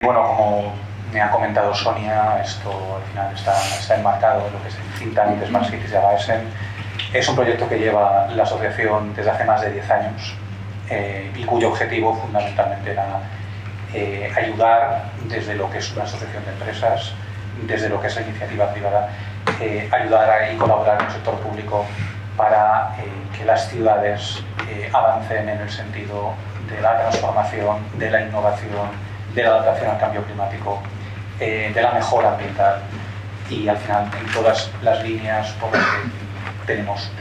Bueno, como me ha comentado Sonia, esto al final está enmarcado en lo que es el think tank de Smart Cities de ABAESEN. Es un proyecto que lleva la asociación desde hace más de 10 años y cuyo objetivo fundamentalmente era ayudar desde lo que es una asociación de empresas, desde lo que es la iniciativa privada, ayudar y colaborar con el sector público para que las ciudades avancen en el sentido de la transformación, de la innovación, de la adaptación al cambio climático, de la mejora ambiental y al final en todas las líneas por las que tenemos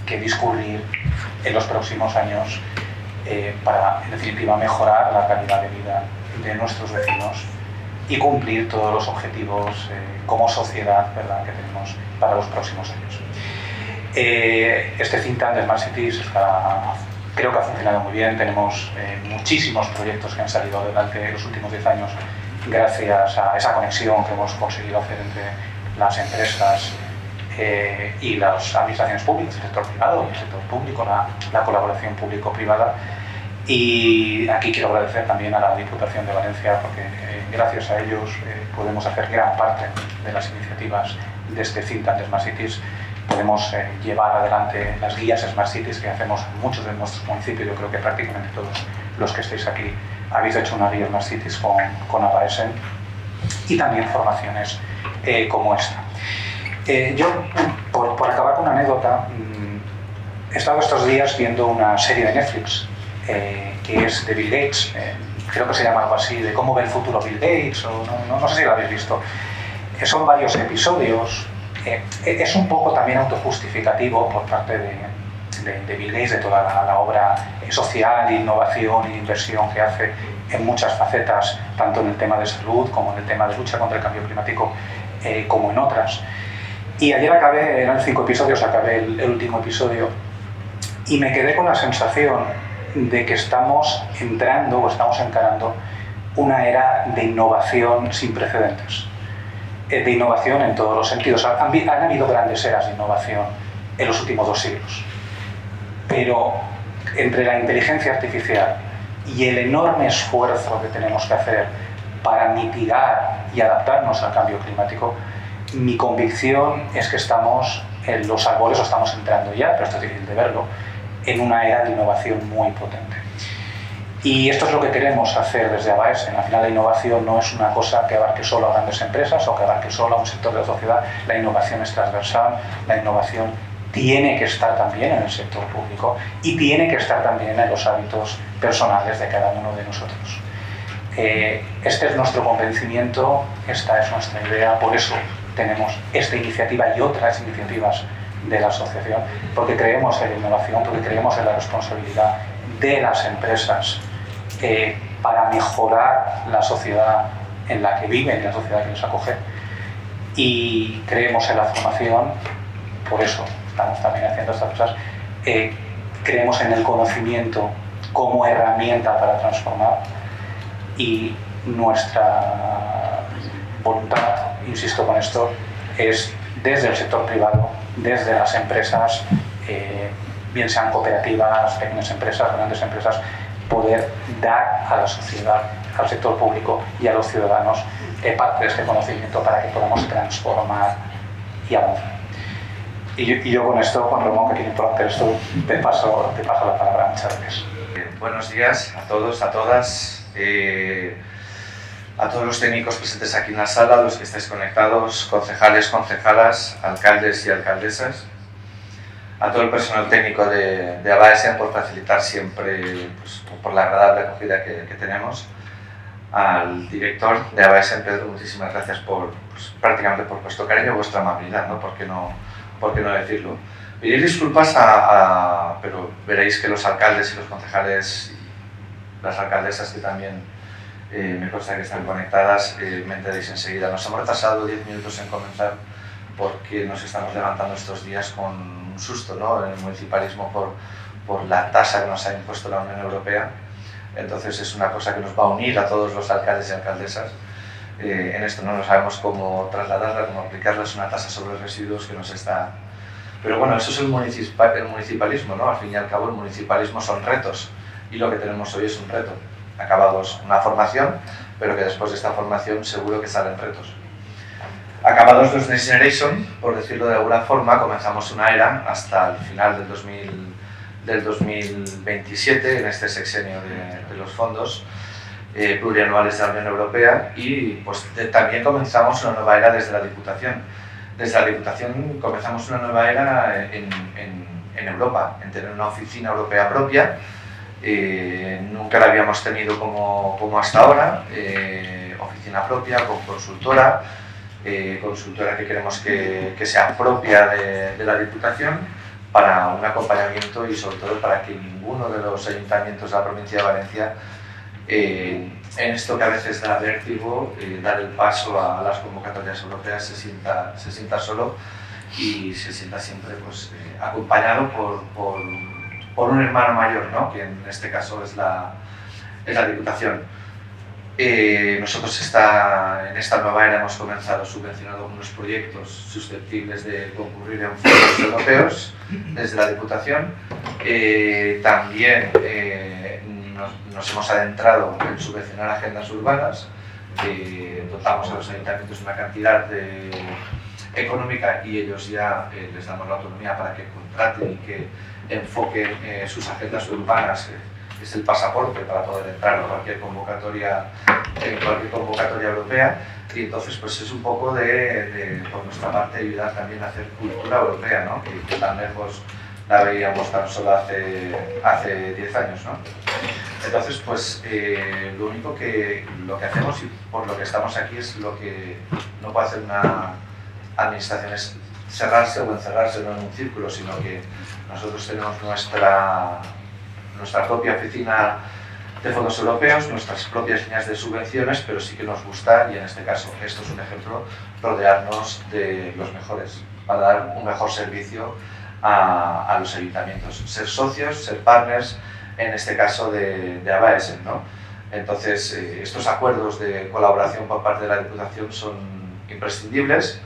que discurrir en los próximos años para, en definitiva, mejorar la calidad de vida de nuestros vecinos y cumplir todos los objetivos como sociedad, ¿verdad?, que tenemos para los próximos años. Este think tank de Smart Cities creo que ha funcionado muy bien. Tenemos muchísimos proyectos que han salido adelante en los últimos 10 años gracias a esa conexión que hemos conseguido hacer entre las empresas y las administraciones públicas, el sector privado y el sector público, la colaboración público-privada. Y aquí quiero agradecer también a la Diputación de Valencia porque gracias a ellos podemos hacer gran parte de las iniciativas de este think tank de Smart Cities. Podemos llevar adelante las guías Smart Cities que hacemos en muchos de nuestros municipios. Yo creo que prácticamente todos los que estáis aquí habéis hecho una guía Smart Cities con ABAESEN y también formaciones como esta. Yo, por acabar con una anécdota, he estado estos días viendo una serie de Netflix que es de Bill Gates, creo que se llama algo así, de cómo ve el futuro Bill Gates, o no sé si lo habéis visto. Son varios episodios. Es un poco también autojustificativo por parte de Bill Gates, de toda la obra social, innovación e inversión que hace en muchas facetas, tanto en el tema de salud como en el tema de lucha contra el cambio climático, como en otras. Y ayer eran 5 episodios, acabé el último episodio y me quedé con la sensación de que estamos entrando o estamos encarando una era de innovación sin precedentes. De innovación en todos los sentidos. Han habido grandes eras de innovación en los últimos 2 siglos, pero entre la inteligencia artificial y el enorme esfuerzo que tenemos que hacer para mitigar y adaptarnos al cambio climático, mi convicción es que estamos en los albores, o estamos entrando ya, pero esto es difícil de verlo, en una era de innovación muy potente. Y esto es lo que queremos hacer desde ABAESEN. Al final la innovación no es una cosa que abarque solo a grandes empresas o que abarque solo a un sector de la sociedad. La innovación es transversal, la innovación tiene que estar también en el sector público y tiene que estar también en los hábitos personales de cada uno de nosotros. Este es nuestro convencimiento, esta es nuestra idea, por eso tenemos esta iniciativa y otras iniciativas de la asociación, porque creemos en la innovación, porque creemos en la responsabilidad de las empresas para mejorar la sociedad en la que viven, la sociedad que les acoge, y creemos en la formación, por eso estamos también haciendo estas cosas. Creemos en el conocimiento como herramienta para transformar y nuestra voluntad, insisto con esto, es desde el sector privado, desde las empresas, bien sean cooperativas, pequeñas empresas, grandes empresas, poder dar a la sociedad, al sector público y a los ciudadanos parte de este conocimiento para que podamos transformar y avanzar. Y yo con esto, Juan Ramón, que tiene por hacer esto, te paso la palabra. Muchas gracias. Buenos días a todos, a todas, a todos los técnicos presentes aquí en la sala, los que estáis conectados, concejales, concejalas, alcaldes y alcaldesas, a todo el personal técnico de ABAESEN por facilitar siempre, pues, por la agradable acogida que tenemos, al director de ABAESEN, Pedro, muchísimas gracias prácticamente por vuestro cariño y vuestra amabilidad, ¿no? ¿Por qué no decirlo? Pedir disculpas pero veréis que los alcaldes y los concejales y las alcaldesas que también me consta que están conectadas, me enteréis enseguida. Nos hemos retrasado 10 minutos en comenzar porque nos estamos levantando estos días con un susto, ¿no?, en el municipalismo por la tasa que nos ha impuesto la Unión Europea. Entonces es una cosa que nos va a unir a todos los alcaldes y alcaldesas. En esto no sabemos cómo trasladarla, cómo aplicarla, es una tasa sobre residuos que nos está... Pero bueno, eso es el municipalismo, ¿no? Al fin y al cabo el municipalismo son retos y lo que tenemos hoy es un reto. acabados una formación, pero que después de esta formación seguro que salen retos. Acabados los Next Generation, por decirlo de alguna forma, comenzamos una era hasta el final del 2027, en este sexenio de los fondos plurianuales de la Unión Europea, y pues también comenzamos una nueva era desde la Diputación. Desde la Diputación comenzamos una nueva era en Europa, en tener una oficina europea propia. Nunca la habíamos tenido como hasta ahora, oficina propia, con consultora que queremos que sea propia de la Diputación, para un acompañamiento y sobre todo para que ninguno de los ayuntamientos de la provincia de Valencia, en esto que a veces da vértigo, dar el paso a las convocatorias europeas, se sienta solo y se sienta siempre pues, acompañado por un hermano mayor, ¿no? Que en este caso es la Diputación. Nosotros en esta nueva era hemos comenzado subvencionando algunos proyectos susceptibles de concurrir en fondos europeos desde la Diputación. También nos hemos adentrado en subvencionar agendas urbanas. Dotamos a los ayuntamientos una cantidad económica y ellos ya les damos la autonomía para que contraten y que enfoquen sus agendas urbanas. Es el pasaporte para poder entrar en cualquier convocatoria europea, y entonces pues es un poco por nuestra parte ayudar también a hacer cultura europea, ¿no? que tan lejos la veíamos tan solo hace 10 años, ¿no? Entonces pues lo único lo que hacemos y por lo que estamos aquí es lo que no puede hacer una administración, es cerrarse o encerrarse no en un círculo, sino que nosotros tenemos nuestra propia oficina de fondos europeos, nuestras propias líneas de subvenciones, pero sí que nos gusta, y en este caso esto es un ejemplo, rodearnos de los mejores para dar un mejor servicio a los ayuntamientos, ser socios, ser partners, en este caso de ABAESEN, ¿no? Entonces estos acuerdos de colaboración por parte de la Diputación son imprescindibles,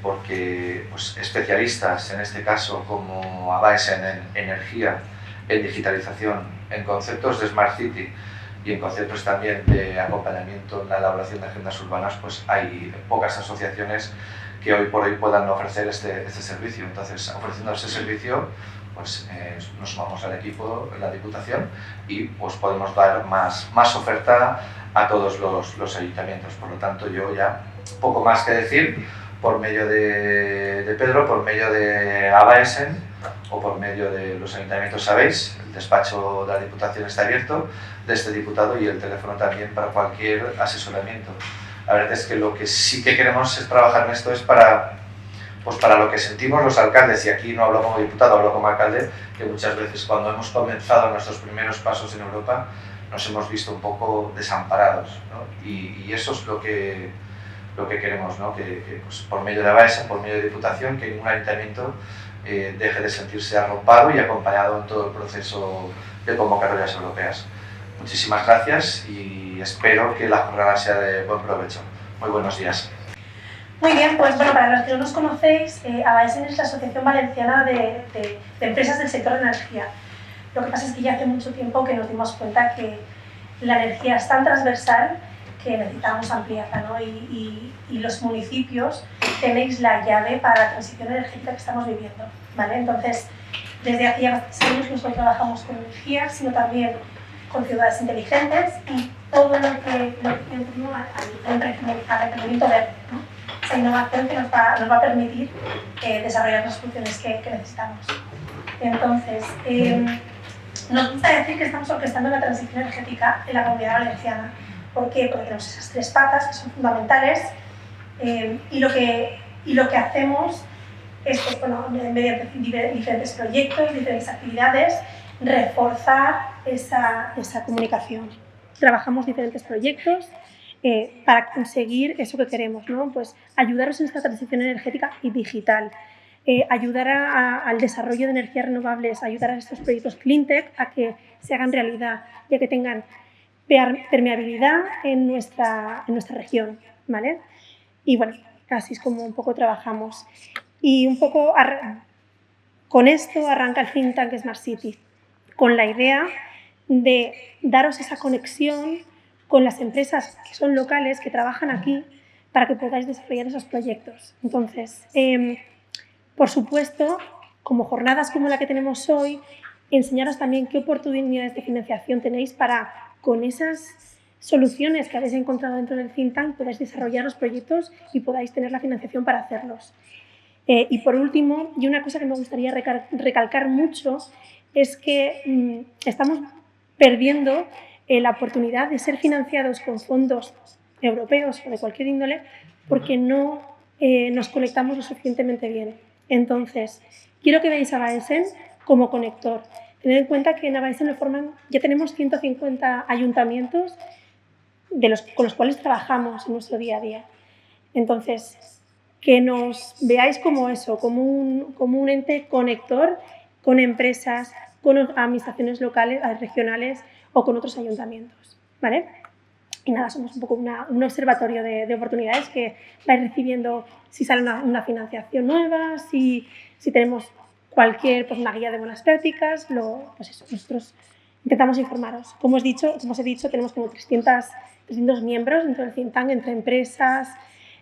porque pues, especialistas, en este caso como ABAESEN en energía, en digitalización, en conceptos de Smart City y en conceptos también de acompañamiento en la elaboración de agendas urbanas, pues hay pocas asociaciones que hoy por hoy puedan ofrecer este servicio. Entonces, ofreciendo ese servicio, pues nos sumamos al equipo en la Diputación y pues podemos dar más oferta a todos los ayuntamientos. Por lo tanto, yo ya poco más que decir, por medio de Pedro, por medio de ABAESEN o por medio de los ayuntamientos, sabéis, el despacho de la Diputación está abierto, de este diputado, y el teléfono también para cualquier asesoramiento. La verdad es que lo que sí que queremos es trabajar en esto es para lo que sentimos los alcaldes, y aquí no hablo como diputado, hablo como alcalde, que muchas veces cuando hemos comenzado nuestros primeros pasos en Europa nos hemos visto un poco desamparados, ¿no? Y eso es lo que queremos, ¿no? Que pues, por medio de ABAESEN, por medio de Diputación, que ningún ayuntamiento deje de sentirse arropado y acompañado en todo el proceso de convocatorias europeas. Muchísimas gracias y espero que la jornada sea de buen provecho. Muy buenos días. Muy bien, pues bueno, para los que no nos conocéis, ABAESEN es la Asociación Valenciana de Empresas del Sector de Energía. Lo que pasa es que ya hace mucho tiempo que nos dimos cuenta que la energía es tan transversal que necesitamos ampliarla, ¿no? Y los municipios tenéis la llave para la transición energética que estamos viviendo, ¿vale? Entonces, desde hace ya bastantes años no solo trabajamos con energía, sino también con ciudades inteligentes y todo lo que al emprendimiento verde, ¿no? Esa innovación que nos va a permitir desarrollar las funciones que necesitamos. Entonces, nos gusta decir que estamos orquestando la transición energética en la Comunidad Valenciana. ¿Por qué? Porque tenemos esas tres patas que son fundamentales, y lo que hacemos es, pues, bueno, mediante diferentes proyectos, diferentes actividades, reforzar esa comunicación. Trabajamos diferentes proyectos para conseguir eso que queremos, ¿no? Pues ayudaros en esta transición energética y digital, ayudar al desarrollo de energías renovables, ayudar a estos proyectos cleantech a que se hagan realidad y a que tengan permeabilidad en nuestra región, ¿vale? Y bueno, así es como un poco trabajamos. Y un poco con esto arranca el think tank Smart City, con la idea de daros esa conexión con las empresas que son locales, que trabajan aquí, para que podáis desarrollar esos proyectos. Entonces, por supuesto, como jornadas como la que tenemos hoy, enseñaros también qué oportunidades de financiación tenéis para, con esas soluciones que habéis encontrado dentro del think tank, podáis desarrollar los proyectos y podáis tener la financiación para hacerlos. Y por último, y una cosa que me gustaría recalcar mucho, es que estamos perdiendo la oportunidad de ser financiados con fondos europeos o de cualquier índole porque no nos conectamos lo suficientemente bien. Entonces, quiero que veáis a Baesen como conector. Tened en cuenta que en Baesen ya tenemos 150 ayuntamientos con los cuales trabajamos en nuestro día a día. Entonces, que nos veáis como eso, como un ente conector con empresas, con administraciones locales, regionales o con otros ayuntamientos, ¿vale? Y nada, somos un poco un observatorio de oportunidades que vais recibiendo si sale una financiación nueva, si tenemos una guía de buenas prácticas, pues eso, nosotros intentamos informaros. Como os he dicho, tenemos como 300 miembros dentro del think tank, entre empresas,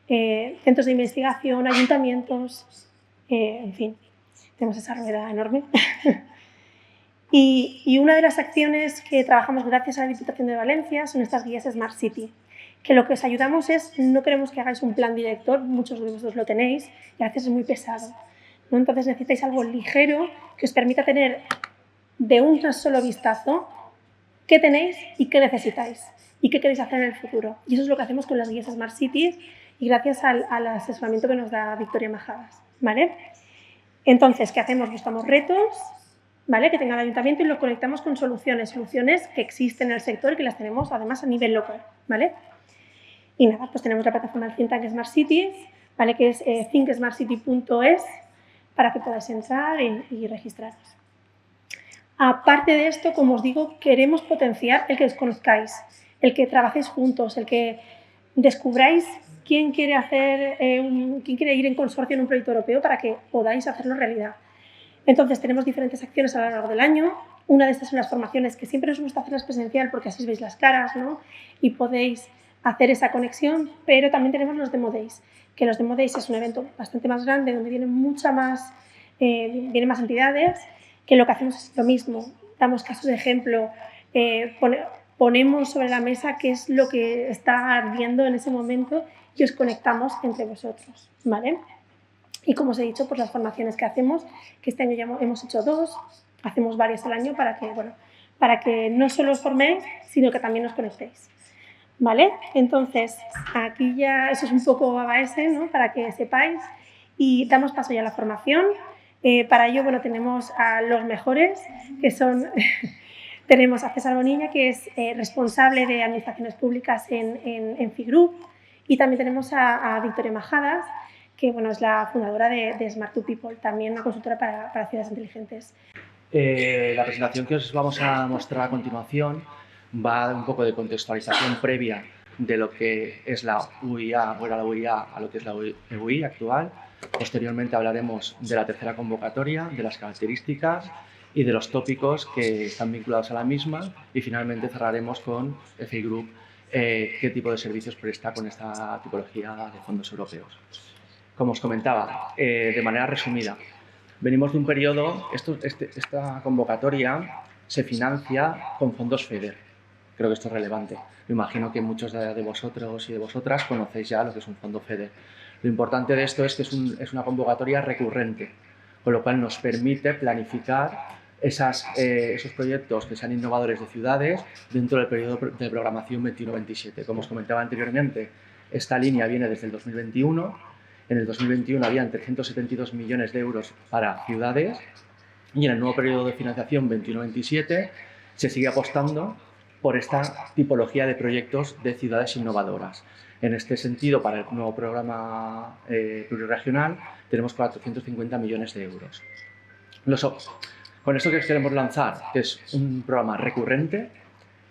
centros de investigación, ayuntamientos, en fin, tenemos esa rueda enorme. Y una de las acciones que trabajamos gracias a la Diputación de Valencia son estas guías Smart City, que lo que os ayudamos no queremos que hagáis un plan director, muchos de vosotros lo tenéis, y a veces es muy pesado, ¿no? Entonces necesitáis algo ligero que os permita tener de un solo vistazo qué tenéis y qué necesitáis y qué queréis hacer en el futuro. Y eso es lo que hacemos con las guías Smart Cities y gracias al asesoramiento que nos da Victoria Majadas, ¿vale? Entonces, ¿qué hacemos? Buscamos retos, ¿vale?, que tenga el ayuntamiento y lo conectamos con soluciones que existen en el sector y que las tenemos además a nivel local, ¿vale? Y nada, pues tenemos la plataforma del think tank Smart Cities, ¿vale?, que es thinksmartcity.es, para que podáis entrar y registraros. Aparte de esto, como os digo, queremos potenciar el que os conozcáis, el que trabajéis juntos, el que descubráis quién quiere ir en consorcio en un proyecto europeo para que podáis hacerlo realidad. Entonces, tenemos diferentes acciones a lo largo del año. Una de estas son las formaciones, que siempre nos gusta hacerlas presencial porque así veis las caras, ¿no?, y podéis hacer esa conexión, pero también tenemos los Demo Days, que los Demo Days es un evento bastante más grande donde vienen más entidades, que lo que hacemos es lo mismo. Damos casos de ejemplo, ponemos sobre la mesa qué es lo que está ardiendo en ese momento y os conectamos entre vosotros, ¿vale? Y como os he dicho, pues las formaciones que hacemos, que este año ya hemos hecho 2, hacemos varias al año para que no solo os forméis, sino que también os conectéis, ¿vale? Entonces, aquí ya eso es un poco Baesen, ¿no?, para que sepáis, y damos paso ya a la formación. Para ello, bueno, tenemos a los mejores, que son... tenemos a César Bonilla, que es responsable de Administraciones Públicas en FIGroup, y también tenemos a Victoria Majadas, que bueno, es la fundadora de Smart to People, también una consultora para ciudades inteligentes. La presentación que os vamos a mostrar a continuación va a dar un poco de contextualización previa de lo que es la UIA, o era la UIA, a lo que es la UI actual. Posteriormente hablaremos de la tercera convocatoria, de las características y de los tópicos que están vinculados a la misma, y finalmente cerraremos con FIGroup, qué tipo de servicios presta con esta tipología de fondos europeos. Como os comentaba, de manera resumida, venimos de un periodo, esta convocatoria se financia con fondos FEDER. Creo que esto es relevante. Me imagino que muchos de vosotros y de vosotras conocéis ya lo que es un fondo FEDER. Lo importante de esto es que es una convocatoria recurrente, con lo cual nos permite planificar esos proyectos que sean innovadores de ciudades dentro del periodo de programación 21-27. Como os comentaba anteriormente, esta línea viene desde el 2021. En el 2021 habían 372 millones de euros para ciudades, y en el nuevo periodo de financiación 21-27 se sigue apostando por esta tipología de proyectos de ciudades innovadoras. En este sentido, para el nuevo programa pluriregional tenemos 450 millones de euros. Con esto que queremos lanzar, que es un programa recurrente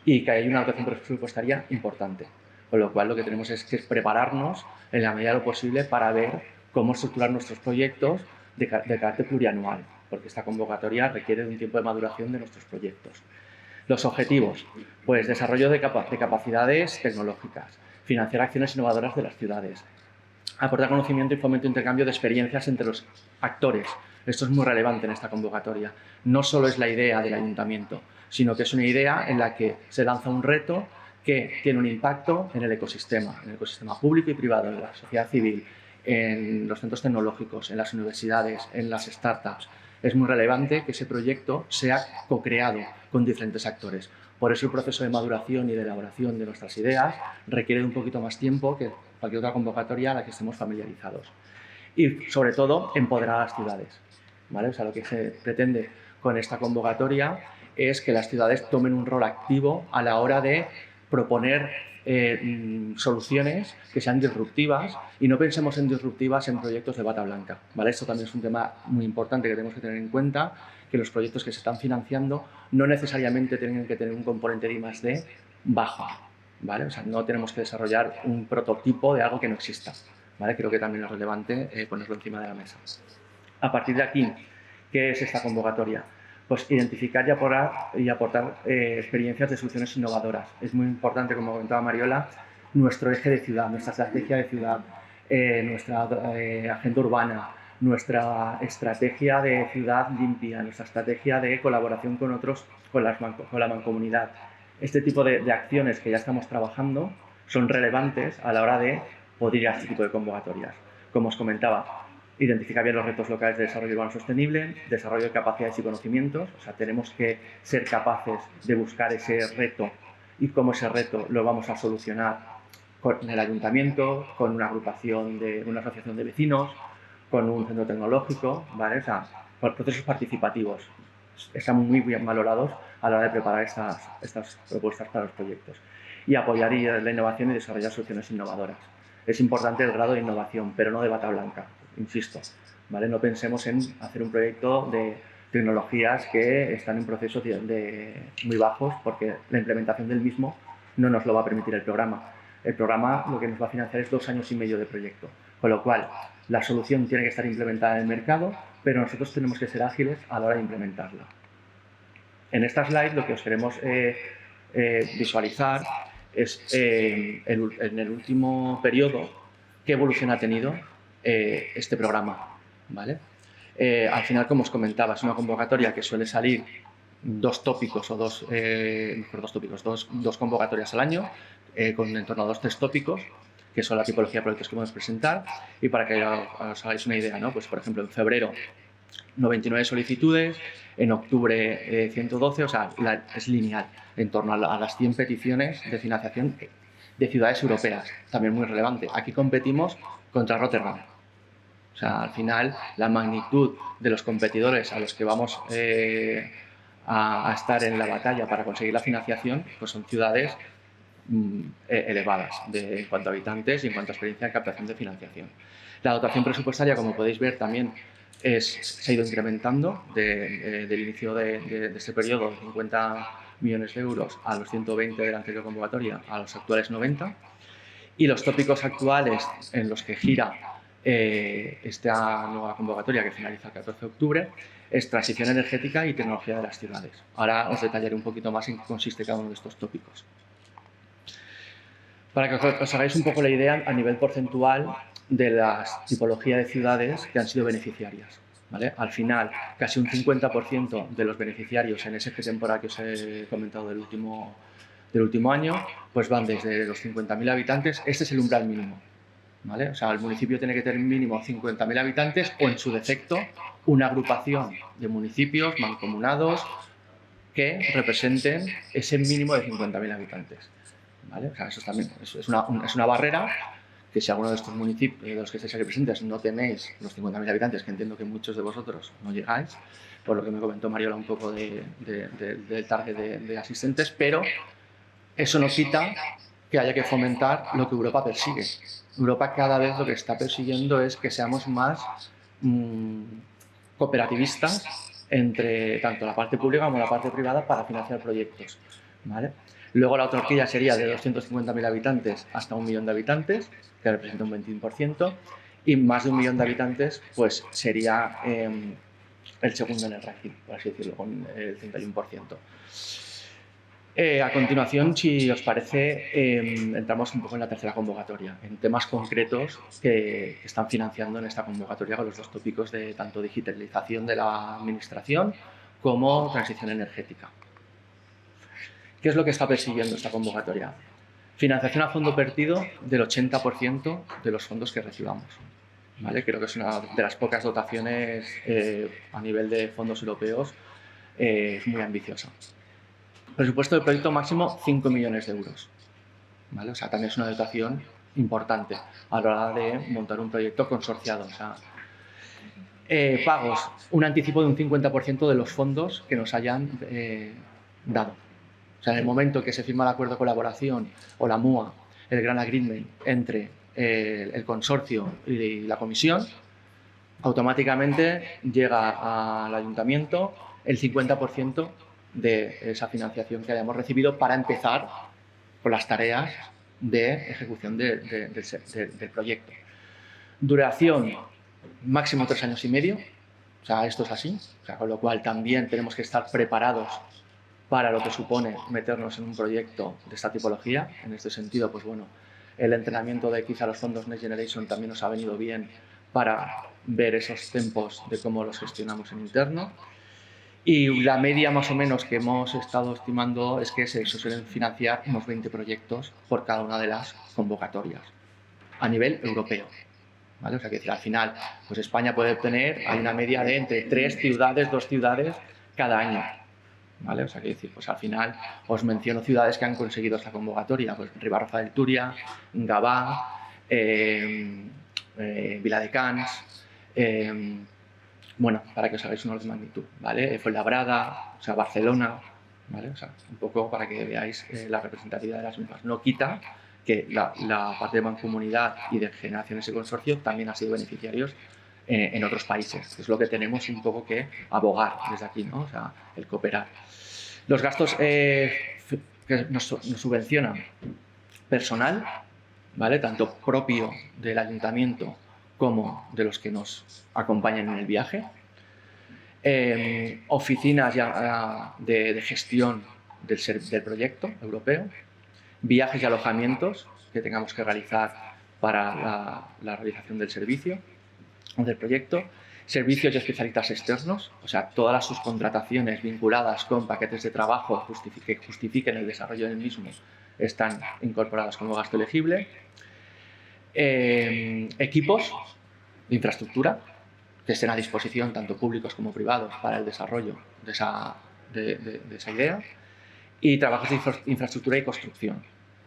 y que hay una dotación presupuestaria importante. Con lo cual, lo que tenemos es que prepararnos en la medida de lo posible para ver cómo estructurar nuestros proyectos de carácter plurianual, porque esta convocatoria requiere de un tiempo de maduración de nuestros proyectos. Los objetivos, pues desarrollo de capacidades tecnológicas, financiar acciones innovadoras de las ciudades, aportar conocimiento y fomento de intercambio de experiencias entre los actores. Esto es muy relevante en esta convocatoria. No solo es la idea del ayuntamiento, sino que es una idea en la que se lanza un reto que tiene un impacto en el ecosistema público y privado, en la sociedad civil, en los centros tecnológicos, en las universidades, en las startups. Es muy relevante que ese proyecto sea co-creado con diferentes actores. Por eso el proceso de maduración y de elaboración de nuestras ideas requiere de un poquito más tiempo que cualquier otra convocatoria a la que estemos familiarizados. Y, sobre todo, empoderar a las ciudades, ¿vale? O sea, lo que se pretende con esta convocatoria es que las ciudades tomen un rol activo a la hora de proponer soluciones que sean disruptivas, y no pensemos en disruptivas en proyectos de bata blanca, ¿vale? Esto también es un tema muy importante que tenemos que tener en cuenta, que los proyectos que se están financiando no necesariamente tienen que tener un componente de I+D bajo, ¿vale? O sea, no tenemos que desarrollar un prototipo de algo que no exista, ¿vale? Creo que también es relevante ponerlo encima de la mesa. A partir de aquí, ¿qué es esta convocatoria? Pues identificar y aportar experiencias de soluciones innovadoras. Es muy importante, como comentaba Mariola, nuestro eje de ciudad, nuestra estrategia de ciudad, nuestra agenda urbana, nuestra estrategia de ciudad limpia, nuestra estrategia de colaboración con otros, con la mancomunidad. Este tipo de acciones que ya estamos trabajando son relevantes a la hora de poder ir a este tipo de convocatorias. Como os comentaba, identificar bien los retos locales de desarrollo urbano sostenible, desarrollo de capacidades y conocimientos. O sea, tenemos que ser capaces de buscar ese reto y cómo ese reto lo vamos a solucionar con el ayuntamiento, con una agrupación de una asociación de vecinos, con un centro tecnológico, ¿vale? O sea, procesos participativos están muy bien valorados a la hora de preparar estas propuestas para los proyectos. Y apoyar la innovación y desarrollar soluciones innovadoras. Es importante el grado de innovación, pero no de bata blanca, insisto, ¿vale? No pensemos en hacer un proyecto de tecnologías que están en procesos muy bajos, porque la implementación del mismo no nos lo va a permitir el programa. El programa lo que nos va a financiar es 2 años y medio de proyecto, con lo cual la solución tiene que estar implementada en el mercado, pero nosotros tenemos que ser ágiles a la hora de implementarla. En esta slide lo que os queremos visualizar es en el último periodo qué evolución ha tenido este programa, ¿vale? Al final, como os comentaba, es una convocatoria que suele salir 2 tópicos o dos convocatorias al año, con en torno a 2 o 3 tópicos, que son la tipología de proyectos que podemos presentar. Y para que os hagáis una idea, ¿no? Pues, por ejemplo, en febrero 99 solicitudes, en octubre 112, o sea, es lineal, en torno a las 100 peticiones de financiación de ciudades europeas, también muy relevante. Aquí competimos contra Rotterdam. O sea, al final, la magnitud de los competidores a los que vamos a estar en la batalla para conseguir la financiación, pues son ciudades elevadas en cuanto a habitantes y en cuanto a experiencia de captación de financiación. La dotación presupuestaria, como podéis ver, también se ha ido incrementando del inicio de este periodo, de 50 millones de euros a los 120 de la anterior convocatoria, a los actuales 90. Y los tópicos actuales en los que gira esta nueva convocatoria, que finaliza el 14 de octubre, es transición energética y tecnología de las ciudades. Ahora os detallaré un poquito más en qué consiste cada uno de estos tópicos. Para que os hagáis un poco la idea a nivel porcentual de la tipología de ciudades que han sido beneficiarias, ¿vale? Al final, casi un 50% de los beneficiarios en ese eje temporal que os he comentado del último año, pues van desde los 50.000 habitantes. Este es el umbral mínimo, ¿vale? O sea, el municipio tiene que tener mínimo 50.000 habitantes o, en su defecto, una agrupación de municipios mancomunados que representen ese mínimo de 50.000 habitantes, ¿vale? O sea, eso también es una barrera que, si alguno de estos municipios de los que estáis aquí presentes no tenéis los 50.000 habitantes, que entiendo que muchos de vosotros no llegáis, por lo que me comentó Mariola un poco del target de asistentes, pero eso no quita que haya que fomentar lo que Europa persigue. Europa cada vez lo que está persiguiendo es que seamos más cooperativistas entre tanto la parte pública como la parte privada para financiar proyectos, ¿vale? Luego la otra horquilla sería de 250.000 habitantes hasta 1 millón de habitantes, que representa un 21%, y más de 1 millón de habitantes pues sería el segundo en el ranking, por así decirlo, con el 31%. A continuación, si os parece, entramos un poco en la tercera convocatoria, en temas concretos que están financiando en esta convocatoria con los dos tópicos de tanto digitalización de la administración como transición energética. ¿Qué es lo que está persiguiendo esta convocatoria? Financiación a fondo perdido del 80% de los fondos que recibamos. ¿Vale? Creo que es una de las pocas dotaciones a nivel de fondos europeos muy ambiciosa. Presupuesto del proyecto máximo 5 millones de euros. ¿Vale? O sea, también es una dotación importante a la hora de montar un proyecto consorciado. O sea, pagos, un anticipo de un 50% de los fondos que nos hayan dado. O sea, en el momento que se firma el acuerdo de colaboración o la MUA, el Grant Agreement entre el consorcio y la comisión, automáticamente llega al ayuntamiento el 50% de esa financiación que hayamos recibido para empezar con las tareas de ejecución del proyecto. Duración máximo 3 años y medio, o sea, esto es así, o sea, con lo cual también tenemos que estar preparados para lo que supone meternos en un proyecto de esta tipología. En este sentido, pues bueno, el entrenamiento de quizá los fondos Next Generation también nos ha venido bien para ver esos tempos de cómo los gestionamos en interno. Y la media más o menos que hemos estado estimando es que se suelen financiar unos 20 proyectos por cada una de las convocatorias a nivel europeo. ¿Vale? O sea, que decir, al final, pues España puede obtener, hay una media de entre 3 ciudades, 2 ciudades cada año. ¿Vale? O sea, que decir, pues al final os menciono ciudades que han conseguido esta convocatoria, pues Ribarroja del Túria, Gavà, Viladecans, bueno, para que os hagáis un orden de magnitud, ¿vale? Fuenlabrada, o sea, Barcelona, ¿vale? O sea, un poco para que veáis la representatividad de las mismas. No quita que la parte de mancomunidad y de generaciones y consorcio también ha sido beneficiarios en otros países. Es lo que tenemos un poco que abogar desde aquí, ¿no? O sea, el cooperar. Los gastos que nos subvencionan personal, ¿vale? Tanto propio del ayuntamiento como de los que nos acompañan en el viaje. Oficinas de gestión del proyecto europeo. Viajes y alojamientos que tengamos que realizar para la realización del servicio o del proyecto. Servicios y especialistas externos, o sea, todas las subcontrataciones vinculadas con paquetes de trabajo que justifiquen el desarrollo del mismo están incorporadas como gasto elegible. Equipos de infraestructura que estén a disposición tanto públicos como privados para el desarrollo de esa idea. Y trabajos de infraestructura y construcción,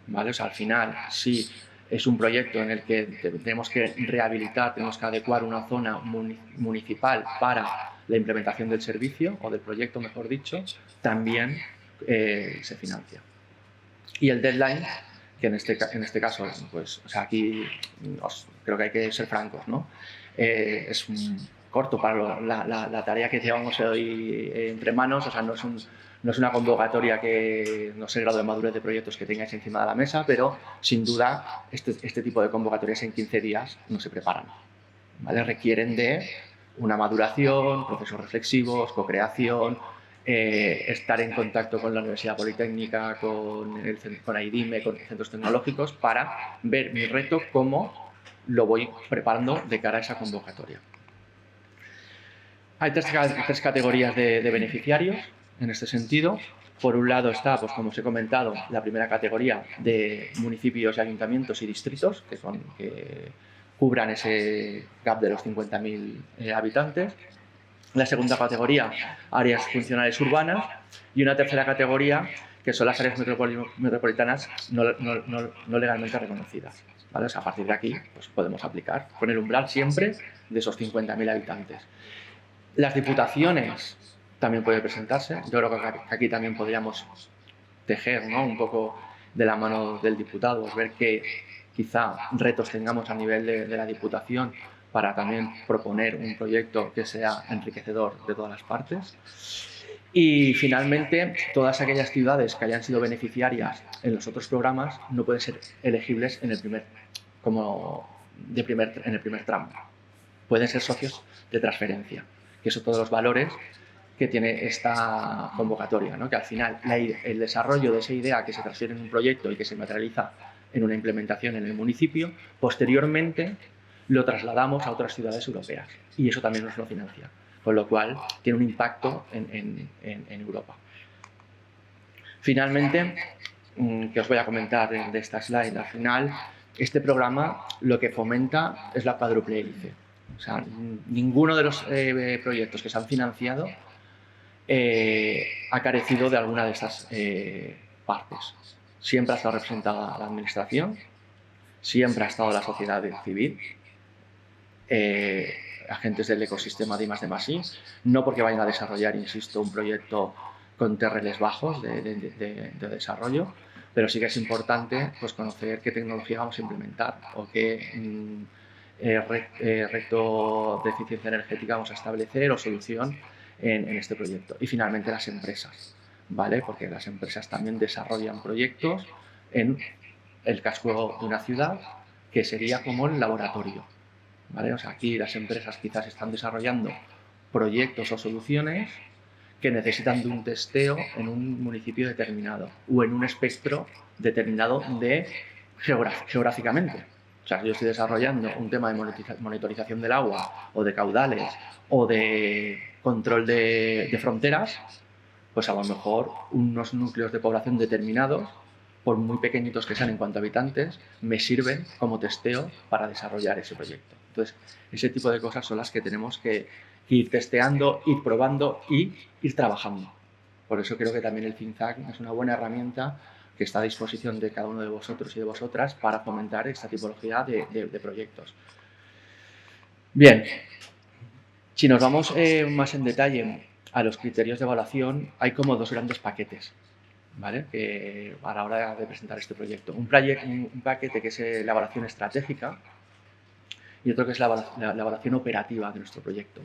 ¿vale? O sea, al final, si es un proyecto en el que tenemos que rehabilitar, tenemos que adecuar una zona municipal para la implementación del servicio, o del proyecto, mejor dicho, también se financia. Y el deadline, que en este caso, pues, o sea, aquí creo que hay que ser francos, ¿no? Es corto para la tarea que llevamos hoy entre manos, o sea, no es una convocatoria que no sé el grado de madurez de proyectos que tengáis encima de la mesa, pero sin duda este tipo de convocatorias en 15 días no se preparan, ¿vale? Requieren de una maduración, procesos reflexivos, co-creación, estar en contacto con la Universidad Politécnica, con AIDIME, con centros tecnológicos, para ver mi reto, cómo lo voy preparando de cara a esa convocatoria. Hay tres categorías de beneficiarios en este sentido. Por un lado está, pues como os he comentado, la primera categoría de municipios, ayuntamientos y distritos, que cubran ese gap de los 50.000 habitantes. La segunda categoría, áreas funcionales urbanas. Y una tercera categoría, que son las áreas metropolitanas no legalmente reconocidas, ¿vale? O sea, a partir de aquí pues podemos aplicar con el umbral siempre de esos 50.000 habitantes. Las diputaciones también pueden presentarse. Yo creo que aquí también podríamos tejer, ¿no?, un poco de la mano del diputado, ver qué quizá retos tengamos a nivel de la diputación para también proponer un proyecto que sea enriquecedor de todas las partes. Y finalmente, todas aquellas ciudades que hayan sido beneficiarias en los otros programas no pueden ser elegibles en el primer tramo. Pueden ser socios de transferencia, que son todos los valores que tiene esta convocatoria, ¿no? Que al final el desarrollo de esa idea que se transfiere en un proyecto y que se materializa en una implementación en el municipio, posteriormente lo trasladamos a otras ciudades europeas y eso también nos lo financia, con lo cual tiene un impacto en Europa. Finalmente, que os voy a comentar de esta slide, al final este programa lo que fomenta es la cuádruple hélice. O sea, ninguno de los proyectos que se han financiado ha carecido de alguna de estas partes. Siempre ha estado representada la administración, siempre ha estado la sociedad civil, agentes del ecosistema de I+D+I, no porque vayan a desarrollar, insisto, un proyecto con TRLs bajos de desarrollo, pero sí que es importante pues, conocer qué tecnología vamos a implementar o qué reto de eficiencia energética vamos a establecer o solución en este proyecto. Y finalmente las empresas, ¿vale? Porque las empresas también desarrollan proyectos en el casco de una ciudad que sería como el laboratorio, ¿vale? O sea, aquí las empresas quizás están desarrollando proyectos o soluciones que necesitan de un testeo en un municipio determinado o en un espectro determinado geográficamente. O sea, si yo estoy desarrollando un tema de monitorización del agua o de caudales o de control de fronteras, pues a lo mejor unos núcleos de población determinados, por muy pequeñitos que sean en cuanto a habitantes, me sirven como testeo para desarrollar ese proyecto. Entonces, ese tipo de cosas son las que tenemos que ir testeando, ir probando y ir trabajando. Por eso creo que también el ThinkTank es una buena herramienta que está a disposición de cada uno de vosotros y de vosotras para fomentar esta tipología de proyectos. Bien, si nos vamos más en detalle a los criterios de evaluación, hay como dos grandes paquetes, ¿vale? A la hora de presentar este proyecto. Un paquete que es la evaluación estratégica y otro que es la evaluación operativa de nuestro proyecto.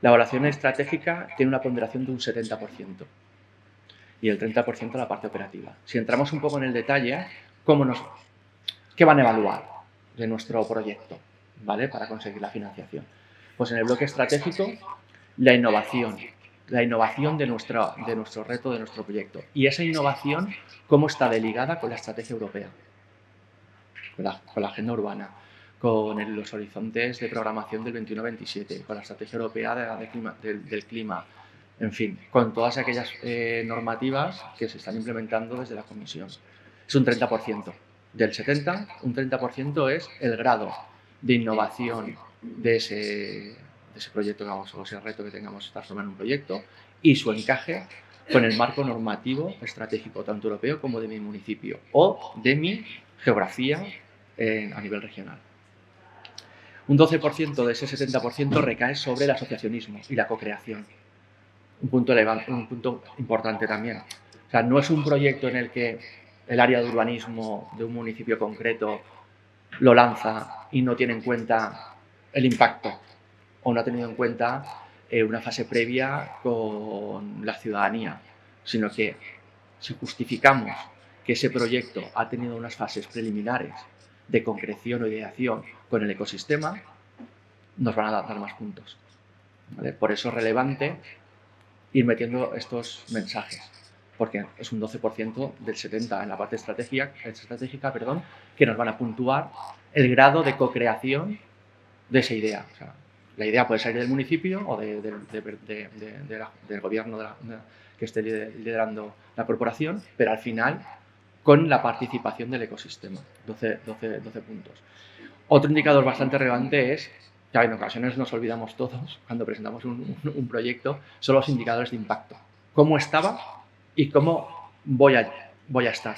La evaluación estratégica tiene una ponderación de un 70% y el 30% la parte operativa. Si entramos un poco en el detalle, ¿qué van a evaluar de nuestro proyecto, ¿vale? Para conseguir la financiación? Pues en el bloque estratégico, la innovación de nuestro reto, de nuestro proyecto. Y esa innovación, ¿cómo está ligada con la estrategia europea? Con la agenda urbana, con los horizontes de programación del 21-27, con la estrategia europea del clima, en fin, con todas aquellas normativas que se están implementando desde la Comisión. Es un 30%. Del 70, un 30% es el grado de innovación de ese proyecto o ese reto que tengamos que transformar en un proyecto y su encaje con el marco normativo estratégico, tanto europeo como de mi municipio o de mi geografía a nivel regional. Un 12% de ese 70% recae sobre el asociacionismo y la cocreación. Un punto importante también. O sea, no es un proyecto en el que el área de urbanismo de un municipio concreto lo lanza y no tiene en cuenta el impacto o no ha tenido en cuenta una fase previa con la ciudadanía, sino que si justificamos que ese proyecto ha tenido unas fases preliminares de concreción o ideación con el ecosistema, nos van a dar más puntos, ¿vale? Por eso es relevante ir metiendo estos mensajes, porque es un 12% del 70% en la parte estratégica, que nos van a puntuar el grado de co-creación de esa idea. O sea, la idea puede salir del municipio o del gobierno que esté liderando la corporación, pero al final con la participación del ecosistema, 12 puntos. Otro indicador bastante relevante es que en ocasiones nos olvidamos todos cuando presentamos un proyecto, son los indicadores de impacto. ¿Cómo estaba y cómo voy a estar?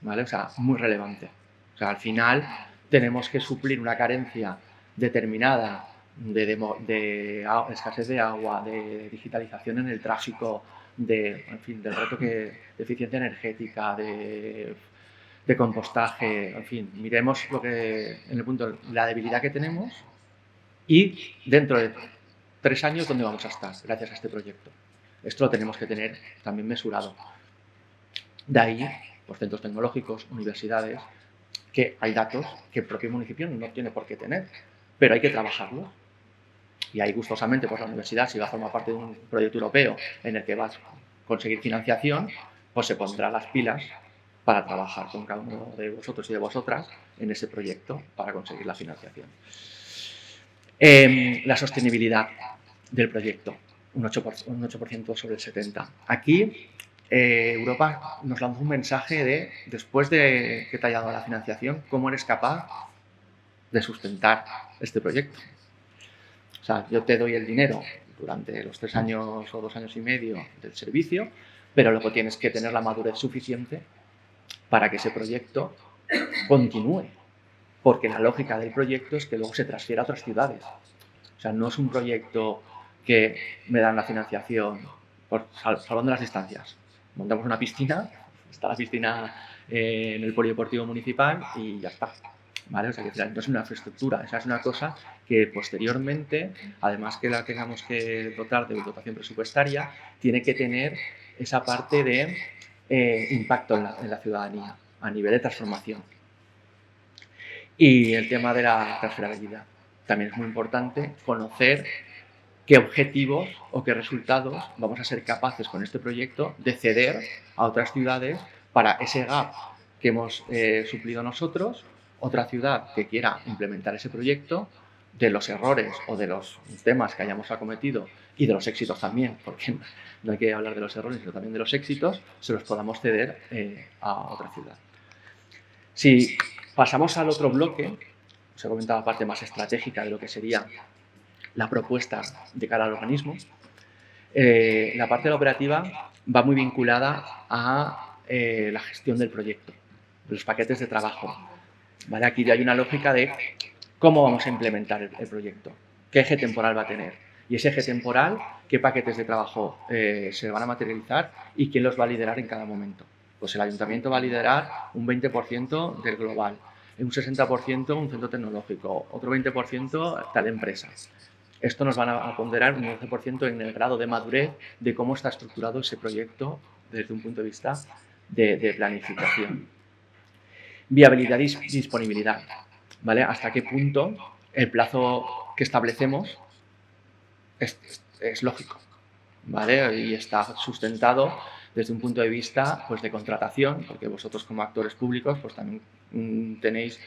¿Vale? O sea, muy relevante. O sea, al final tenemos que suplir una carencia determinada de escasez de agua, de digitalización en el tráfico, en fin, del reto de eficiencia energética, de compostaje, en fin, miremos en el punto, la debilidad que tenemos y dentro de 3 años dónde vamos a estar gracias a este proyecto. Esto lo tenemos que tener también mesurado. De ahí, los centros tecnológicos, universidades, que hay datos que el propio municipio no tiene por qué tener, pero hay que trabajarlos. y ahí gustosamente pues la universidad, si va a formar parte de un proyecto europeo en el que vas a conseguir financiación, pues se pondrá las pilas para trabajar con cada uno de vosotros y de vosotras en ese proyecto para conseguir la financiación. La sostenibilidad del proyecto, un 8% sobre el 70%. Aquí Europa nos lanza un mensaje de, después de que te haya dado la financiación, cómo eres capaz de sustentar este proyecto. O sea, yo te doy el dinero durante los 3 años o 2 años y medio del servicio, pero luego tienes que tener la madurez suficiente para que ese proyecto continúe. Porque la lógica del proyecto es que luego se transfiera a otras ciudades. O sea, no es un proyecto que me dan la financiación, salvando las distancias. Montamos una piscina, está la piscina en el polideportivo municipal y ya está. ¿Vale? O sea, que no es una infraestructura, esa es una cosa que posteriormente, además que la tengamos que dotar de dotación presupuestaria, tiene que tener esa parte de impacto en la ciudadanía, a nivel de transformación. Y el tema de la transferabilidad. También es muy importante conocer qué objetivos o qué resultados vamos a ser capaces con este proyecto de ceder a otras ciudades para ese gap que hemos suplido nosotros, otra ciudad que quiera implementar ese proyecto, de los errores o de los temas que hayamos acometido y de los éxitos también, porque no hay que hablar de los errores, sino también de los éxitos, se los podamos ceder a otra ciudad. Si pasamos al otro bloque, os he comentado la parte más estratégica de lo que sería la propuesta de cara al organismo. La parte de la operativa va muy vinculada a la gestión del proyecto, de los paquetes de trabajo. ¿Vale? Aquí hay una lógica de cómo vamos a implementar el proyecto, qué eje temporal va a tener. Y ese eje temporal, qué paquetes de trabajo se van a materializar y quién los va a liderar en cada momento. Pues el ayuntamiento va a liderar un 20% del global, un 60% un centro tecnológico, otro 20% tal empresa. Esto nos van a ponderar un 11% en el grado de madurez de cómo está estructurado ese proyecto desde un punto de vista de planificación. Viabilidad y disponibilidad. ¿Vale? Hasta qué punto el plazo que establecemos es lógico, ¿vale? Y está sustentado desde un punto de vista pues, de contratación, porque vosotros como actores públicos pues, también tenéis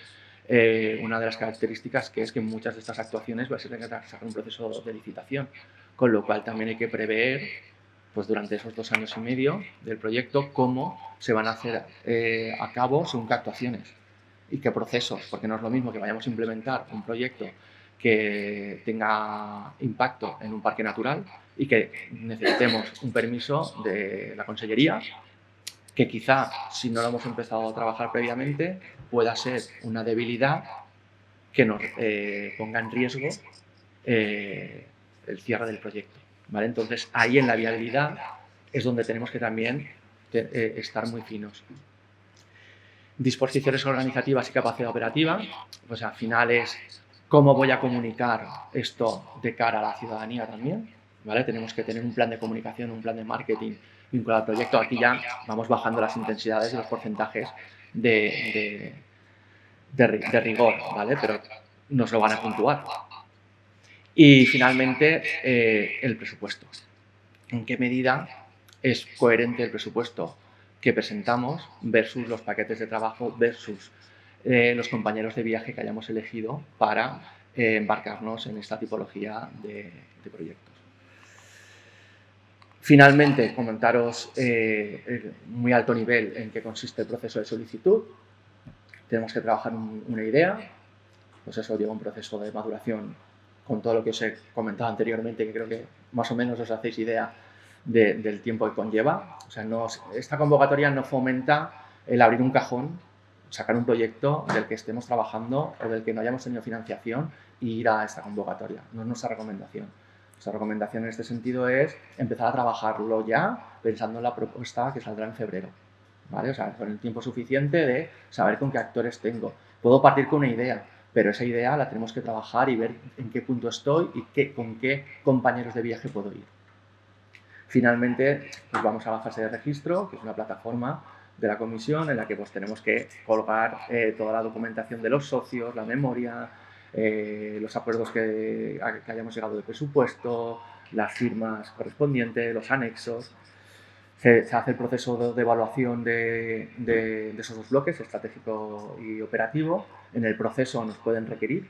una de las características que es que muchas de estas actuaciones va a ser que sacar un proceso de licitación, con lo cual también hay que prever pues, durante esos 2 años y medio del proyecto cómo se van a hacer a cabo según qué actuaciones y qué procesos, porque no es lo mismo que vayamos a implementar un proyecto que tenga impacto en un parque natural y que necesitemos un permiso de la Consellería, que quizá, si no lo hemos empezado a trabajar previamente, pueda ser una debilidad que nos ponga en riesgo el cierre del proyecto. ¿Vale? Entonces, ahí en la viabilidad es donde tenemos que también estar muy finos. Disposiciones organizativas y capacidad operativa, pues al final es cómo voy a comunicar esto de cara a la ciudadanía también, ¿vale? Tenemos que tener un plan de comunicación, un plan de marketing vinculado al proyecto. Aquí ya vamos bajando las intensidades y los porcentajes de rigor, ¿vale? Pero nos lo van a puntuar. Y finalmente, el presupuesto. ¿En qué medida es coherente el presupuesto que presentamos versus los paquetes de trabajo versus los compañeros de viaje que hayamos elegido para embarcarnos en esta tipología de proyectos? Finalmente, comentaros muy alto nivel en qué consiste el proceso de solicitud. Tenemos que trabajar una idea, pues eso lleva un proceso de maduración con todo lo que os he comentado anteriormente, que creo que más o menos os hacéis idea del tiempo que conlleva. O sea, esta convocatoria no fomenta el abrir un cajón, sacar un proyecto del que estemos trabajando o del que no hayamos tenido financiación e ir a esta convocatoria. No es nuestra recomendación. Nuestra recomendación en este sentido es empezar a trabajarlo ya pensando en la propuesta que saldrá en febrero. ¿Vale? O sea, con el tiempo suficiente de saber con qué actores tengo. Puedo partir con una idea, pero esa idea la tenemos que trabajar y ver en qué punto estoy y con qué compañeros de viaje puedo ir. Finalmente, pues vamos a la fase de registro, que es una plataforma de la comisión en la que pues, tenemos que colgar toda la documentación de los socios, la memoria, los acuerdos que hayamos llegado de presupuesto, las firmas correspondientes, los anexos. Se hace el proceso de evaluación de esos dos bloques, estratégico y operativo. En el proceso nos pueden requerir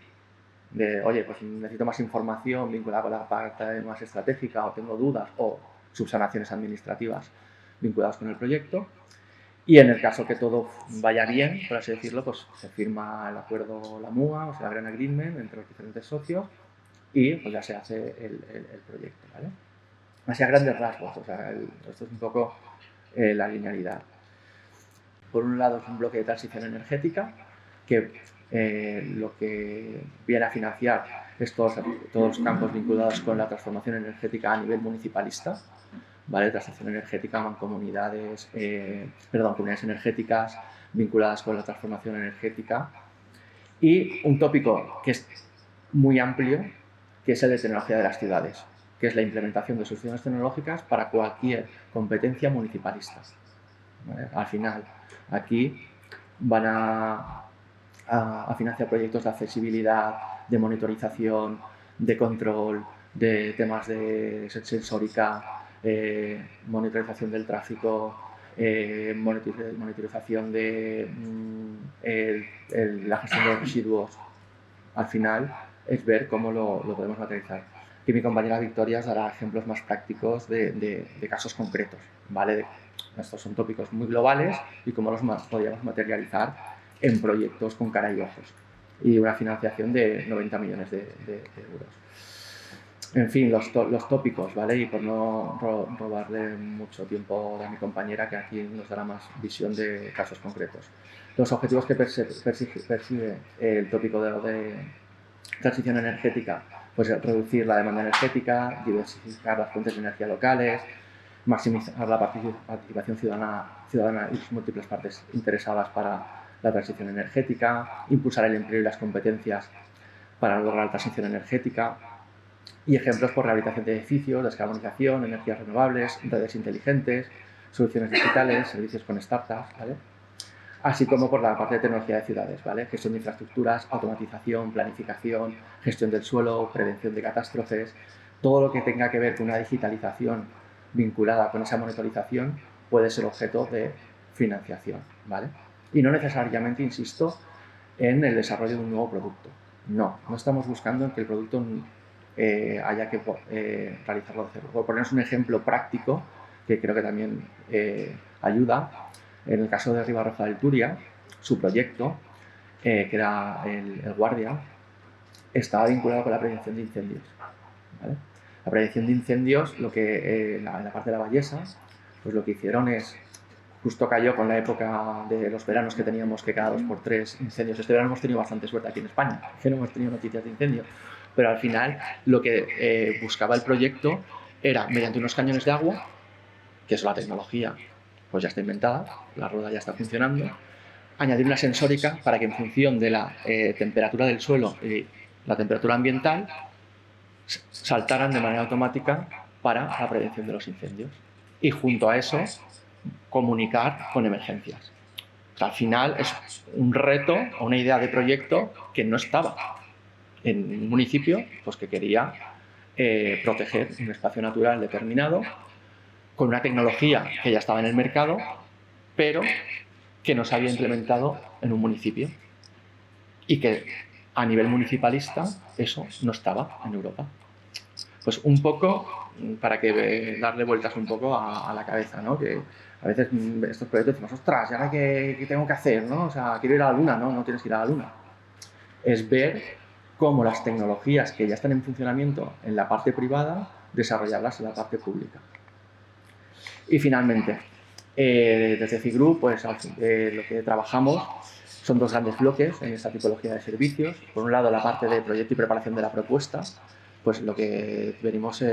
de, oye, pues necesito más información vinculada con la parte más estratégica, o tengo dudas, o subsanaciones administrativas vinculadas con el proyecto. Y en el caso que todo vaya bien, por así decirlo, pues se firma el acuerdo, la MUA, o sea, la Grant Agreement, entre los diferentes socios, y pues ya se hace el proyecto, ¿vale? Así a grandes rasgos, o sea, esto es un poco la linealidad. Por un lado es un bloque de transición energética que lo que viene a financiar es todos los campos vinculados con la transformación energética a nivel municipalista, ¿vale? Transición energética, mancomunidades, comunidades energéticas vinculadas con la transformación energética, y un tópico que es muy amplio, que es el de tecnología de las ciudades, que es la implementación de soluciones tecnológicas para cualquier competencia municipalista, ¿vale? Al final, aquí van a financiar proyectos de accesibilidad, de monitorización, de control, de temas de sensórica, monitorización del tráfico, monitorización de la gestión de los residuos. Al final es ver cómo lo podemos materializar. Y mi compañera Victoria os dará ejemplos más prácticos de casos concretos, ¿vale? Estos son tópicos muy globales y cómo los podríamos materializar en proyectos con cara y ojos. Y una financiación de 90 millones de euros. En fin, los tópicos, ¿vale? Y por no robarle mucho tiempo a mi compañera, que aquí nos dará más visión de casos concretos. Los objetivos que persigue el tópico de transición energética, pues reducir la demanda energética, diversificar las fuentes de energía locales, maximizar la participación ciudadana y sus múltiples partes interesadas para la transición energética, impulsar el empleo y las competencias para lograr la transición energética, y ejemplos por rehabilitación de edificios, descarbonización, energías renovables, redes inteligentes, soluciones digitales, servicios con startups, ¿vale? Así como por la parte de tecnología de ciudades, ¿vale? Gestión de infraestructuras, automatización, planificación, gestión del suelo, prevención de catástrofes, todo lo que tenga que ver con una digitalización vinculada con esa monitorización puede ser objeto de financiación, ¿vale? Y no necesariamente, insisto, en el desarrollo de un nuevo producto. No estamos buscando en que el producto haya que realizarlo de cero. Por poneros un ejemplo práctico que creo que también ayuda. En el caso de Ribarroja del Turia, su proyecto, que era el Guardia, estaba vinculado con la prevención de incendios, ¿vale? La prevención de incendios, en la parte de la Vallesa, pues lo que hicieron es, justo cayó con la época de los veranos que teníamos, que cada 2 por 3 incendios. Este verano hemos tenido bastante suerte aquí en España, que no hemos tenido noticias de incendios, pero al final lo que buscaba el proyecto era, mediante unos cañones de agua, que es la tecnología, pues ya está inventada, la rueda ya está funcionando, añadir una sensórica para que en función de la temperatura del suelo y la temperatura ambiental saltaran de manera automática para la prevención de los incendios. Y junto a eso, comunicar con emergencias. O sea, al final es un reto, una idea de proyecto que no estaba en un municipio, pues que quería proteger un espacio natural determinado con una tecnología que ya estaba en el mercado, pero que no se había implementado en un municipio, y que a nivel municipalista eso no estaba en Europa. Pues un poco para que darle vueltas un poco a la cabeza, ¿no? Que a veces estos proyectos decimos, ostras, ¿y ahora qué tengo que hacer, ¿no? O sea, quiero ir a la luna, no tienes que ir a la luna. Es ver cómo las tecnologías que ya están en funcionamiento en la parte privada, desarrollarlas en la parte pública. Y finalmente, desde Cigroup, pues lo que trabajamos son 2 grandes bloques en esta tipología de servicios. Por un lado, la parte de proyecto y preparación de la propuesta, pues lo que venimos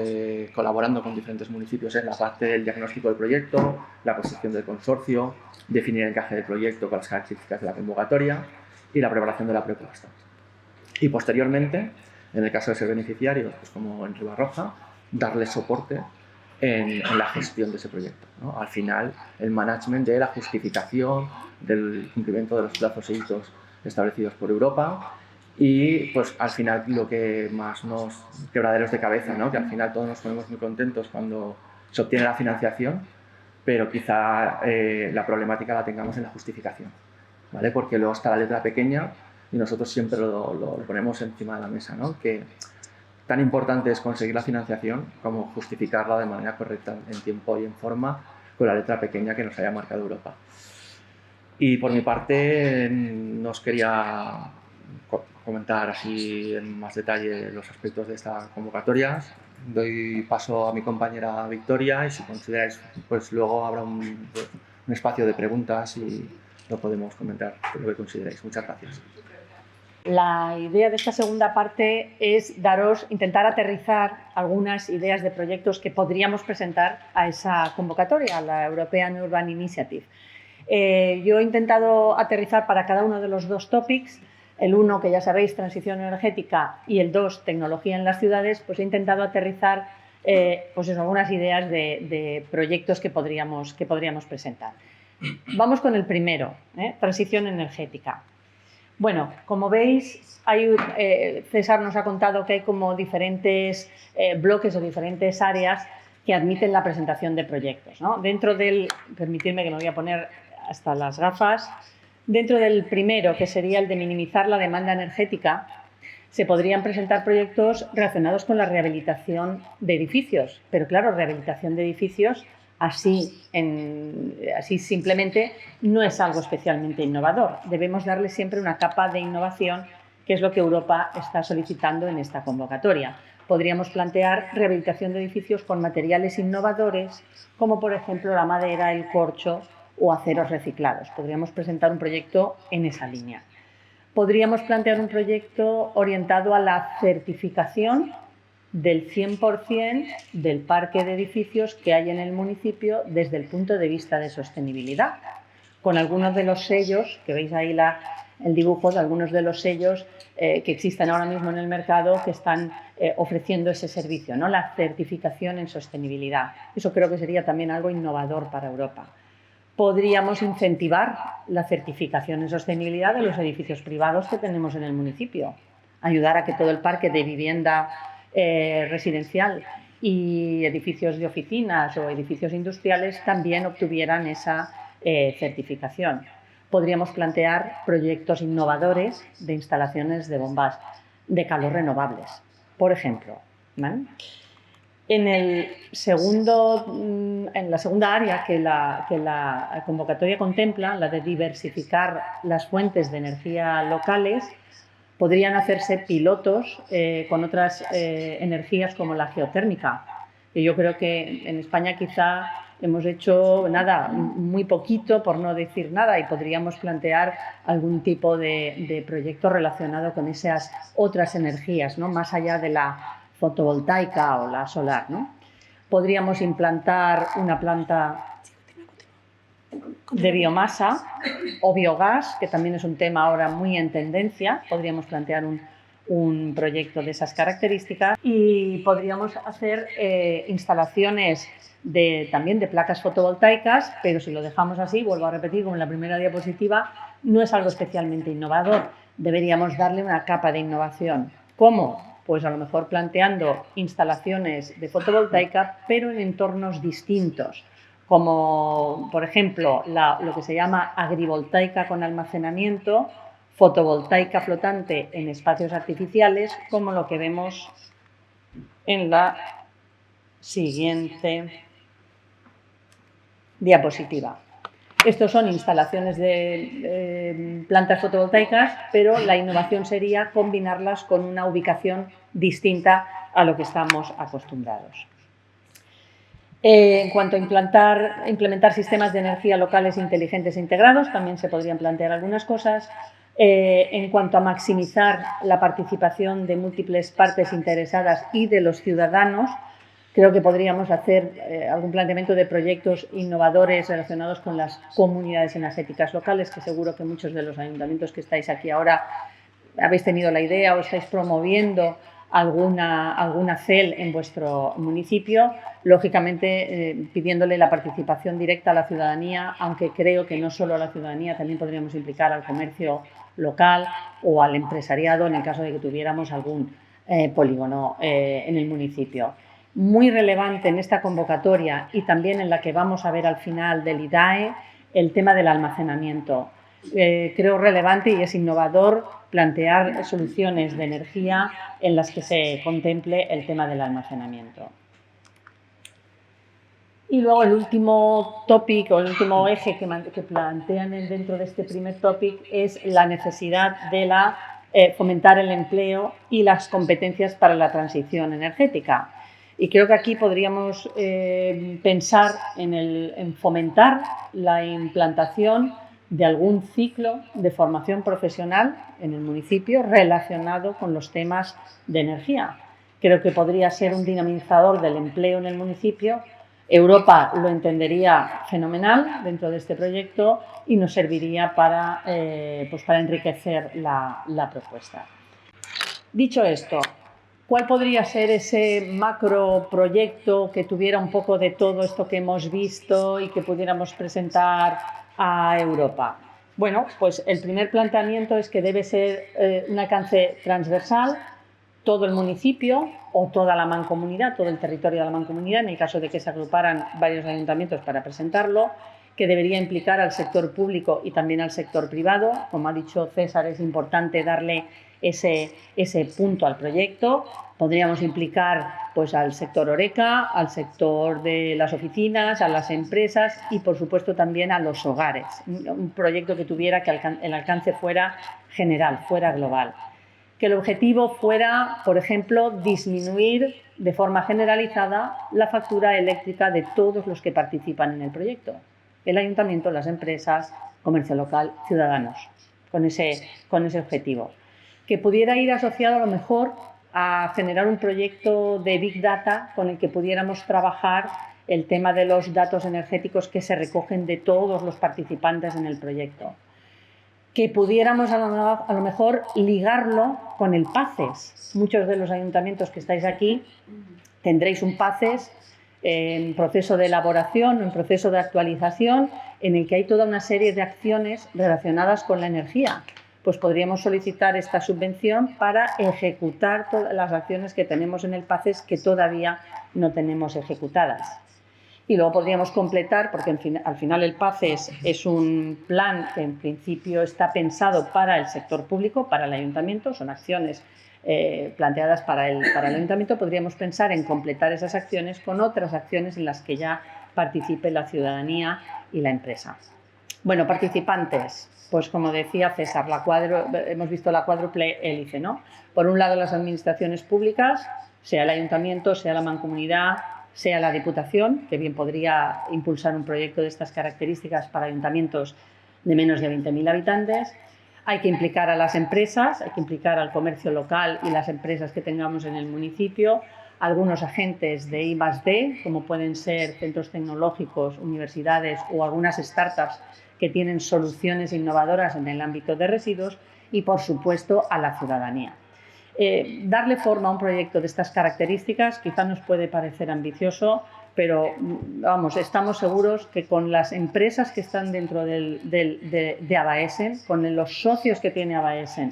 colaborando con diferentes municipios es la parte del diagnóstico del proyecto, la construcción del consorcio, definir el encaje del proyecto con las características de la convocatoria y la preparación de la propuesta. Y posteriormente, en el caso de ser beneficiarios, pues como en Ribarroja, darle soporte en la gestión de ese proyecto, ¿no? Al final, el management de la justificación del cumplimiento de los plazos e hitos establecidos por Europa Y pues al final lo que más nos quebraderos de cabeza, ¿no? Que al final todos nos ponemos muy contentos cuando se obtiene la financiación, pero quizá la problemática la tengamos en la justificación, ¿vale? Porque luego está la letra pequeña y nosotros siempre lo ponemos encima de la mesa, ¿no? Que tan importante es conseguir la financiación como justificarla de manera correcta en tiempo y en forma con la letra pequeña que nos haya marcado Europa. Y por mi parte nos quería comentar así en más detalle los aspectos de esta convocatoria. Doy paso a mi compañera Victoria y si consideráis, pues luego habrá un espacio de preguntas y lo podemos comentar, lo que consideréis. Muchas gracias. La idea de esta segunda parte es intentar aterrizar algunas ideas de proyectos que podríamos presentar a esa convocatoria, a la European Urban Initiative. Yo he intentado aterrizar para cada uno de los dos topics, el uno, que ya sabéis, transición energética, y el 2, tecnología en las ciudades, pues he intentado aterrizar pues algunas ideas de proyectos que podríamos presentar. Vamos con el primero, transición energética. Bueno, como veis, César nos ha contado que hay como diferentes bloques o diferentes áreas que admiten la presentación de proyectos, ¿no? Permitidme que me voy a poner hasta las gafas. Dentro del primero, que sería el de minimizar la demanda energética, se podrían presentar proyectos relacionados con la rehabilitación de edificios. Pero claro, rehabilitación de edificios así simplemente no es algo especialmente innovador. Debemos darle siempre una capa de innovación, que es lo que Europa está solicitando en esta convocatoria. Podríamos plantear rehabilitación de edificios con materiales innovadores, como por ejemplo la madera, el corcho o aceros reciclados. Podríamos presentar un proyecto en esa línea. Podríamos plantear un proyecto orientado a la certificación del 100% del parque de edificios que hay en el municipio desde el punto de vista de sostenibilidad, con algunos de los sellos, que veis ahí el dibujo de algunos de los sellos que existen ahora mismo en el mercado que están ofreciendo ese servicio, ¿no? La certificación en sostenibilidad. Eso creo que sería también algo innovador para Europa. Podríamos incentivar la certificación en sostenibilidad de los edificios privados que tenemos en el municipio, ayudar a que todo el parque de vivienda residencial y edificios de oficinas o edificios industriales también obtuvieran esa certificación. Podríamos plantear proyectos innovadores de instalaciones de bombas de calor renovables, por ejemplo, ¿vale? En la segunda área que la convocatoria contempla, la de diversificar las fuentes de energía locales, podrían hacerse pilotos con otras energías como la geotérmica. Y yo creo que en España quizá hemos hecho muy poquito, por no decir nada, y podríamos plantear algún tipo de proyecto relacionado con esas otras energías, ¿no? Más allá de la fotovoltaica o la solar, ¿no? Podríamos implantar una planta de biomasa o biogás, que también es un tema ahora muy en tendencia. Podríamos plantear un proyecto de esas características y podríamos hacer instalaciones también de placas fotovoltaicas, pero si lo dejamos así, vuelvo a repetir como en la primera diapositiva, no es algo especialmente innovador. Deberíamos darle una capa de innovación. ¿Cómo? Pues a lo mejor planteando instalaciones de fotovoltaica, pero en entornos distintos, como por ejemplo lo que se llama agrivoltaica con almacenamiento, fotovoltaica flotante en espacios artificiales, como lo que vemos en la siguiente diapositiva. Estos son instalaciones de plantas fotovoltaicas, pero la innovación sería combinarlas con una ubicación distinta a lo que estamos acostumbrados. En cuanto a implementar sistemas de energía locales inteligentes e integrados, también se podrían plantear algunas cosas. En cuanto a maximizar la participación de múltiples partes interesadas y de los ciudadanos, creo que podríamos hacer algún planteamiento de proyectos innovadores relacionados con las comunidades energéticas locales, que seguro que muchos de los ayuntamientos que estáis aquí ahora habéis tenido la idea o estáis promoviendo alguna CEL en vuestro municipio, lógicamente pidiéndole la participación directa a la ciudadanía, aunque creo que no solo a la ciudadanía, también podríamos implicar al comercio local o al empresariado en el caso de que tuviéramos algún polígono en el municipio. Muy relevante en esta convocatoria y también en la que vamos a ver al final del IDAE, el tema del almacenamiento. Creo relevante y es innovador plantear soluciones de energía en las que se contemple el tema del almacenamiento. Y luego el último topic o el último eje que plantean dentro de este primer topic es la necesidad de fomentar el empleo y las competencias para la transición energética. Y creo que aquí podríamos pensar en fomentar la implantación de algún ciclo de formación profesional en el municipio relacionado con los temas de energía. Creo que podría ser un dinamizador del empleo en el municipio. Europa lo entendería fenomenal dentro de este proyecto y nos serviría para enriquecer la propuesta. Dicho esto, ¿cuál podría ser ese macro proyecto que tuviera un poco de todo esto que hemos visto y que pudiéramos presentar a Europa? Bueno, pues el primer planteamiento es que debe ser un alcance transversal, todo el municipio o toda la mancomunidad, todo el territorio de la mancomunidad, en el caso de que se agruparan varios ayuntamientos para presentarlo, que debería implicar al sector público y también al sector privado. Como ha dicho César, es importante darle ese punto al proyecto. Podríamos implicar pues, al sector Horeca, al sector de las oficinas, a las empresas y, por supuesto, también a los hogares. Un proyecto que tuviera que el alcance fuera general, fuera global. Que el objetivo fuera, por ejemplo, disminuir de forma generalizada la factura eléctrica de todos los que participan en el proyecto. El ayuntamiento, las empresas, comercio local, ciudadanos, con ese objetivo. Que pudiera ir asociado a lo mejor a generar un proyecto de Big Data con el que pudiéramos trabajar el tema de los datos energéticos que se recogen de todos los participantes en el proyecto. Que pudiéramos a lo mejor ligarlo con el PACES. Muchos de los ayuntamientos que estáis aquí tendréis un PACES en proceso de elaboración, en proceso de actualización, en el que hay toda una serie de acciones relacionadas con la energía. Pues podríamos solicitar esta subvención para ejecutar todas las acciones que tenemos en el PACES que todavía no tenemos ejecutadas. Y luego podríamos completar, porque al final el PACES es un plan que en principio está pensado para el sector público, para el ayuntamiento, son acciones planteadas para el ayuntamiento. Podríamos pensar en completar esas acciones con otras acciones en las que ya participe la ciudadanía y la empresa. Bueno, participantes, pues como decía César, hemos visto la cuádruple hélice, ¿no? Por un lado las administraciones públicas, sea el ayuntamiento, sea la mancomunidad, sea la Diputación, que bien podría impulsar un proyecto de estas características para ayuntamientos de menos de 20.000 habitantes. Hay que implicar a las empresas, hay que implicar al comercio local y las empresas que tengamos en el municipio, algunos agentes de I+D, como pueden ser centros tecnológicos, universidades o algunas startups que tienen soluciones innovadoras en el ámbito de residuos y, por supuesto, a la ciudadanía. Darle forma a un proyecto de estas características quizá nos puede parecer ambicioso, pero vamos, estamos seguros que con las empresas que están dentro de Abaesen, con los socios que tiene Abaesen,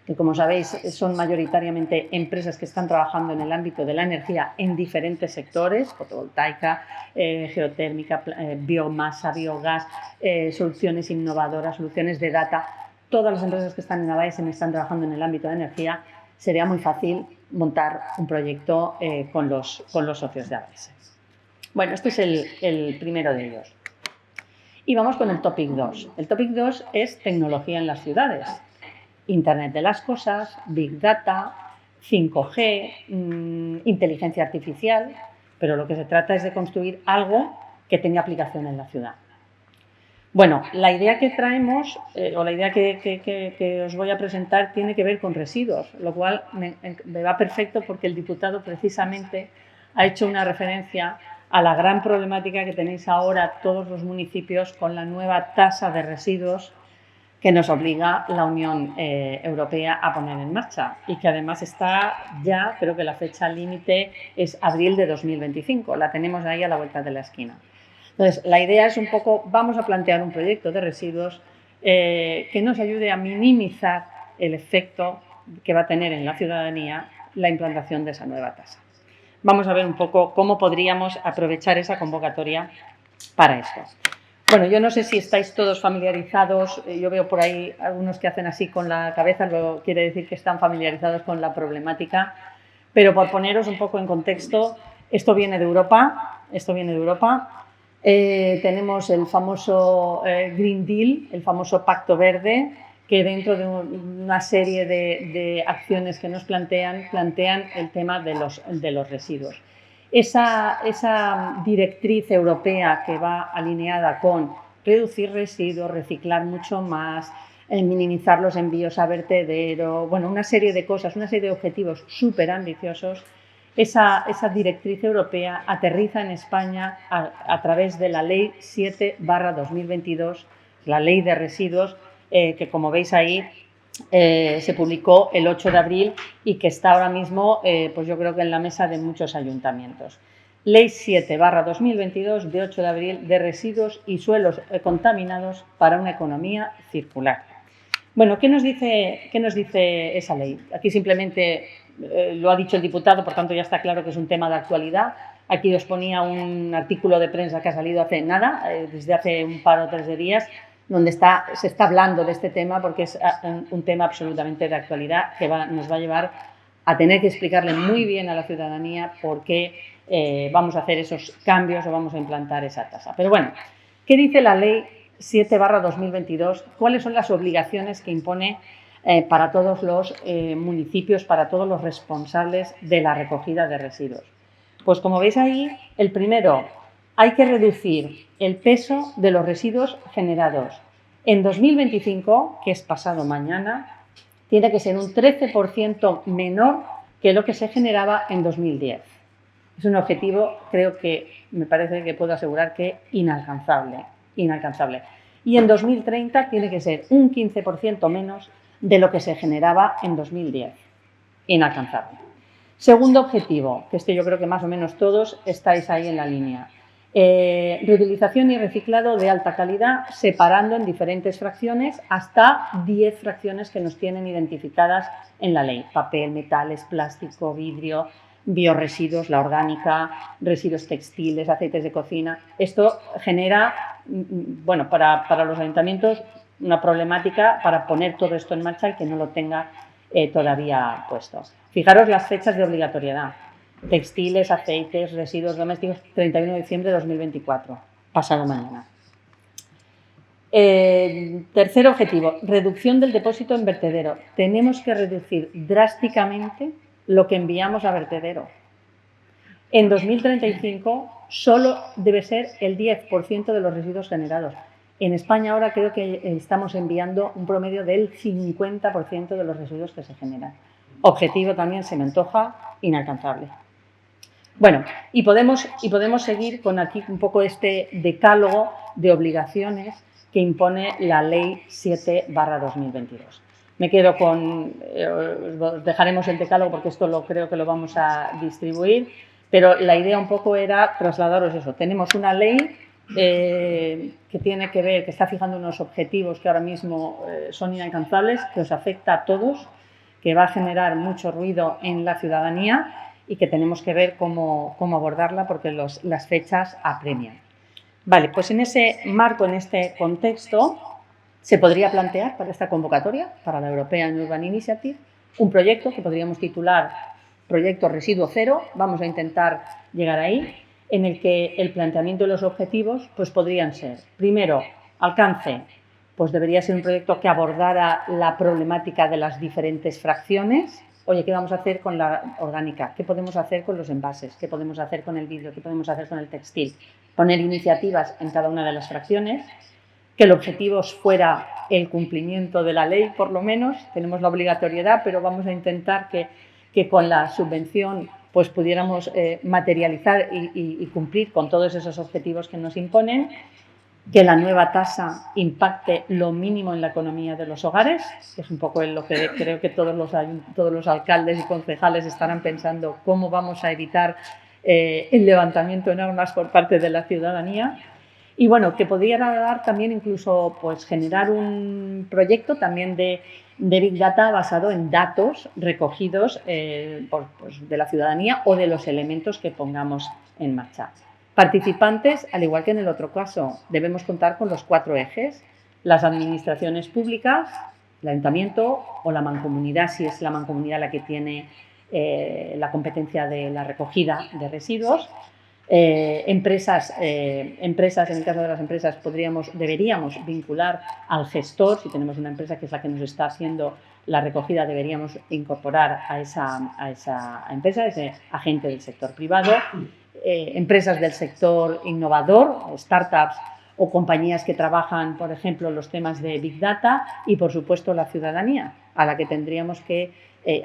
que como sabéis son mayoritariamente empresas que están trabajando en el ámbito de la energía en diferentes sectores, fotovoltaica, geotérmica, biomasa, biogás, soluciones innovadoras, soluciones de data. Todas las empresas que están en Abaesen están trabajando en el ámbito de energía. Sería muy fácil montar un proyecto con los socios de Abaesen. Bueno, este es el primero de ellos. Y vamos con el topic 2. El topic 2 es tecnología en las ciudades. Internet de las cosas, Big Data, 5G, inteligencia artificial, pero lo que se trata es de construir algo que tenga aplicación en la ciudad. Bueno, la idea que traemos, o la idea que os voy a presentar, tiene que ver con residuos, lo cual me va perfecto porque el diputado precisamente ha hecho una referencia a la gran problemática que tenéis ahora todos los municipios con la nueva tasa de residuos que nos obliga la Unión Europea a poner en marcha y que además está ya, creo que la fecha límite es abril de 2025, la tenemos ahí a la vuelta de la esquina. Entonces, la idea es un poco, vamos a plantear un proyecto de residuos que nos ayude a minimizar el efecto que va a tener en la ciudadanía la implantación de esa nueva tasa. Vamos a ver un poco cómo podríamos aprovechar esa convocatoria para esto. Bueno, yo no sé si estáis todos familiarizados, yo veo por ahí algunos que hacen así con la cabeza, luego quiere decir que están familiarizados con la problemática, pero por poneros un poco en contexto, esto viene de Europa, tenemos el famoso Green Deal, el famoso Pacto Verde, que dentro de una serie de acciones que nos plantean el tema de los residuos. Esa directriz europea que va alineada con reducir residuos, reciclar mucho más, minimizar los envíos a vertedero, bueno, una serie de cosas, una serie de objetivos súper ambiciosos, esa directriz europea aterriza en España a través de la Ley 7/2022, la Ley de Residuos, que como veis ahí, se publicó el 8 de abril y que está ahora mismo, pues yo creo que en la mesa de muchos ayuntamientos. Ley 7/2022 de 8 de abril de residuos y suelos contaminados para una economía circular. Bueno, ¿qué nos dice esa ley? Aquí simplemente lo ha dicho el diputado, por tanto ya está claro que es un tema de actualidad. Aquí os ponía un artículo de prensa que ha salido hace nada, desde hace un par o tres de días, donde se está hablando de este tema porque es un tema absolutamente de actualidad que nos va a llevar a tener que explicarle muy bien a la ciudadanía por qué vamos a hacer esos cambios o vamos a implantar esa tasa. Pero bueno, ¿qué dice la Ley 7/2022? ¿Cuáles son las obligaciones que impone para todos los municipios, para todos los responsables de la recogida de residuos? Pues como veis ahí, el primero, hay que reducir el peso de los residuos generados. En 2025, que es pasado mañana, tiene que ser un 13% menor que lo que se generaba en 2010. Es un objetivo, creo que, me parece que puedo asegurar que inalcanzable. Y en 2030 tiene que ser un 15% menos de lo que se generaba en 2010. Inalcanzable. Segundo objetivo, que yo creo que más o menos todos estáis ahí en la línea. Reutilización y reciclado de alta calidad, separando en diferentes fracciones hasta 10 fracciones que nos tienen identificadas en la ley. Papel, metales, plástico, vidrio, biorresiduos, la orgánica, residuos textiles, aceites de cocina. Esto genera, bueno, para los ayuntamientos una problemática para poner todo esto en marcha y que no lo tenga todavía puesto. Fijaros las fechas de obligatoriedad. Textiles, aceites, residuos domésticos, 31 de diciembre de 2024, pasado mañana. Tercer objetivo, reducción del depósito en vertedero. Tenemos que reducir drásticamente lo que enviamos a vertedero. En 2035 solo debe ser el 10% de los residuos generados. En España ahora creo que estamos enviando un promedio del 50% de los residuos que se generan. Objetivo también se me antoja inalcanzable. Bueno, y podemos seguir con aquí un poco este decálogo de obligaciones que impone la Ley 7/2022. Me quedo con, os dejaremos el decálogo porque esto creo que lo vamos a distribuir, pero la idea un poco era trasladaros eso. Tenemos una ley que tiene que ver, que está fijando unos objetivos que ahora mismo son inalcanzables, que os afecta a todos, que va a generar mucho ruido en la ciudadanía y que tenemos que ver cómo abordarla porque las fechas apremian. Vale, pues en ese marco, en este contexto, se podría plantear para esta convocatoria, para la European Urban Initiative, un proyecto que podríamos titular Proyecto Residuo Cero, vamos a intentar llegar ahí, en el que el planteamiento de los objetivos pues podrían ser, primero, alcance, pues debería ser un proyecto que abordara la problemática de las diferentes fracciones. Oye, ¿qué vamos a hacer con la orgánica? ¿Qué podemos hacer con los envases? ¿Qué podemos hacer con el vidrio? ¿Qué podemos hacer con el textil? Poner iniciativas en cada una de las fracciones, que el objetivo fuera el cumplimiento de la ley, por lo menos. Tenemos la obligatoriedad, pero vamos a intentar que con la subvención pues pudiéramos materializar y cumplir con todos esos objetivos que nos imponen, que la nueva tasa impacte lo mínimo en la economía de los hogares, que es un poco en lo que creo que todos los alcaldes y concejales estarán pensando cómo vamos a evitar el levantamiento en armas por parte de la ciudadanía. Y bueno, que pudiera dar también incluso pues generar un proyecto también de de Big Data basado en datos recogidos de la ciudadanía o de los elementos que pongamos en marcha. Participantes, al igual que en el otro caso, debemos contar con los 4 ejes: las administraciones públicas, el ayuntamiento o la mancomunidad, si es la mancomunidad la que tiene la competencia de la recogida de residuos. Empresas, en el caso de las empresas, deberíamos vincular al gestor. Si tenemos una empresa que es la que nos está haciendo la recogida, deberíamos incorporar a esa empresa, ese agente del sector privado. Empresas del sector innovador, startups o compañías que trabajan, por ejemplo, los temas de Big Data, y, por supuesto, la ciudadanía, a la que tendríamos que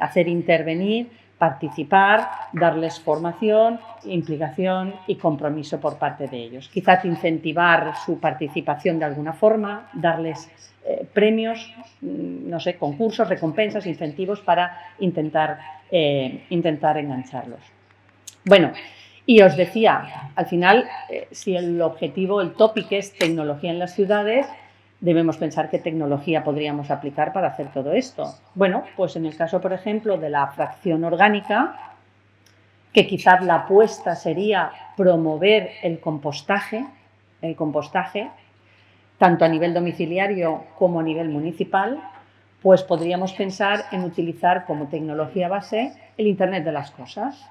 hacer intervenir, participar, darles formación, implicación y compromiso por parte de ellos. Quizás incentivar su participación de alguna forma, darles premios, no sé, concursos, recompensas, incentivos para intentar engancharlos. Bueno, y os decía, al final, si el objetivo, el tópico es tecnología en las ciudades, debemos pensar qué tecnología podríamos aplicar para hacer todo esto. Bueno, pues en el caso, por ejemplo, de la fracción orgánica, que quizás la apuesta sería promover el compostaje, tanto a nivel domiciliario como a nivel municipal, pues podríamos pensar en utilizar como tecnología base el Internet de las cosas.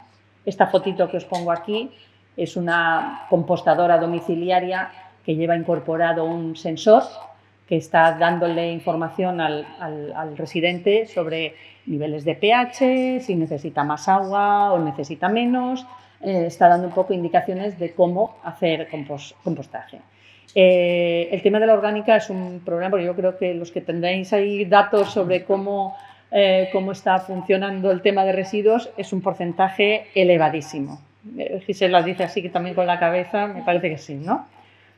Esta fotito que os pongo aquí es una compostadora domiciliaria que lleva incorporado un sensor que está dándole información al residente sobre niveles de pH, si necesita más agua o necesita menos. Está dando un poco indicaciones de cómo hacer compostaje. El tema de la orgánica es un problema, porque yo creo que los que tendréis ahí datos sobre cómo está funcionando el tema de residuos, es un porcentaje elevadísimo. Gisela dice así que también con la cabeza, me parece que sí, ¿no?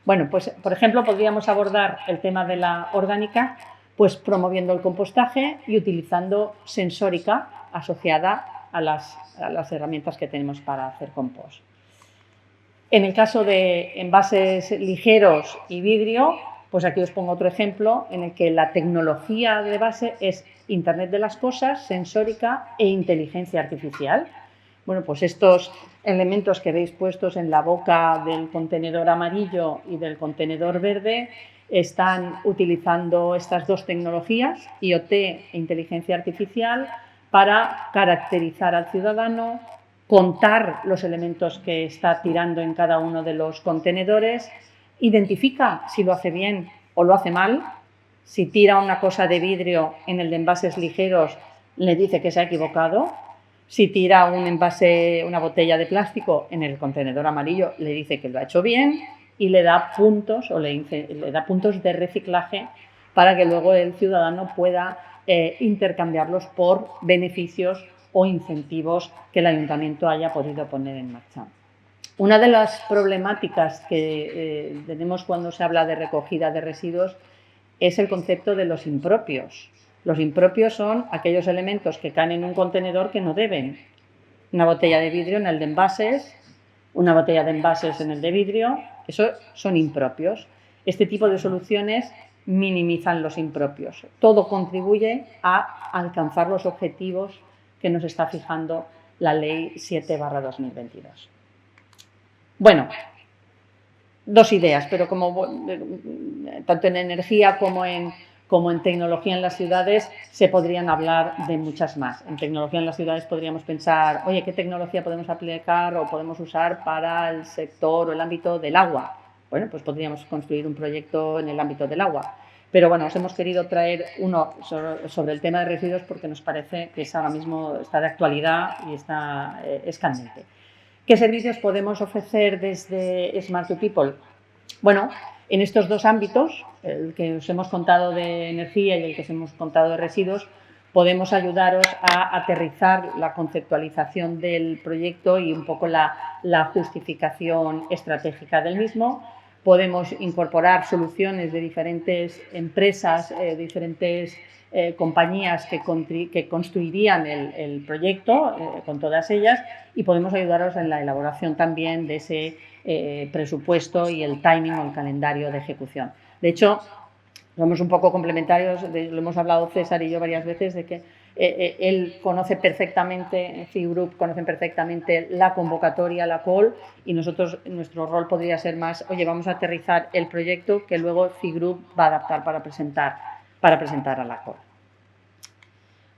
Bueno, pues por ejemplo podríamos abordar el tema de la orgánica pues promoviendo el compostaje y utilizando sensórica asociada a las herramientas que tenemos para hacer compost. En el caso de envases ligeros y vidrio, pues aquí os pongo otro ejemplo en el que la tecnología de base es Internet de las cosas, sensórica e inteligencia artificial. Bueno, pues estos elementos que veis puestos en la boca del contenedor amarillo y del contenedor verde están utilizando estas dos tecnologías, IoT e inteligencia artificial, para caracterizar al ciudadano, contar los elementos que está tirando en cada uno de los contenedores, identifica si lo hace bien o lo hace mal. Si tira una cosa de vidrio en el de envases ligeros, le dice que se ha equivocado. Si tira un envase, una botella de plástico en el contenedor amarillo, le dice que lo ha hecho bien y le da puntos le da puntos de reciclaje para que luego el ciudadano pueda intercambiarlos por beneficios o incentivos que el ayuntamiento haya podido poner en marcha. Una de las problemáticas que tenemos cuando se habla de recogida de residuos es el concepto de los impropios. Los impropios son aquellos elementos que caen en un contenedor que no deben. Una botella de vidrio en el de envases, una botella de envases en el de vidrio, eso son impropios. Este tipo de soluciones minimizan los impropios. Todo contribuye a alcanzar los objetivos que nos está fijando la Ley 7/2022. Bueno, dos ideas, pero tanto en energía como en tecnología en las ciudades se podrían hablar de muchas más. En tecnología en las ciudades podríamos pensar, oye, ¿qué tecnología podemos aplicar o podemos usar para el sector o el ámbito del agua? Bueno, pues podríamos construir un proyecto en el ámbito del agua. Pero bueno, os hemos querido traer uno sobre el tema de residuos porque nos parece que ahora mismo está de actualidad y es candente. ¿Qué servicios podemos ofrecer desde Smart to People? Bueno, en estos dos ámbitos, el que os hemos contado de energía y el que os hemos contado de residuos, podemos ayudaros a aterrizar la conceptualización del proyecto y un poco la justificación estratégica del mismo. Podemos incorporar soluciones de diferentes empresas, diferentes compañías que construirían el proyecto con todas ellas, y podemos ayudaros en la elaboración también de ese presupuesto y el timing o el calendario de ejecución. De hecho, somos un poco complementarios, lo hemos hablado César y yo varias veces, de que él conoce perfectamente, FIGroup conocen perfectamente la convocatoria, la call, y nosotros, nuestro rol podría ser más, oye, vamos a aterrizar el proyecto que luego FIGroup va a adaptar para presentar a la call.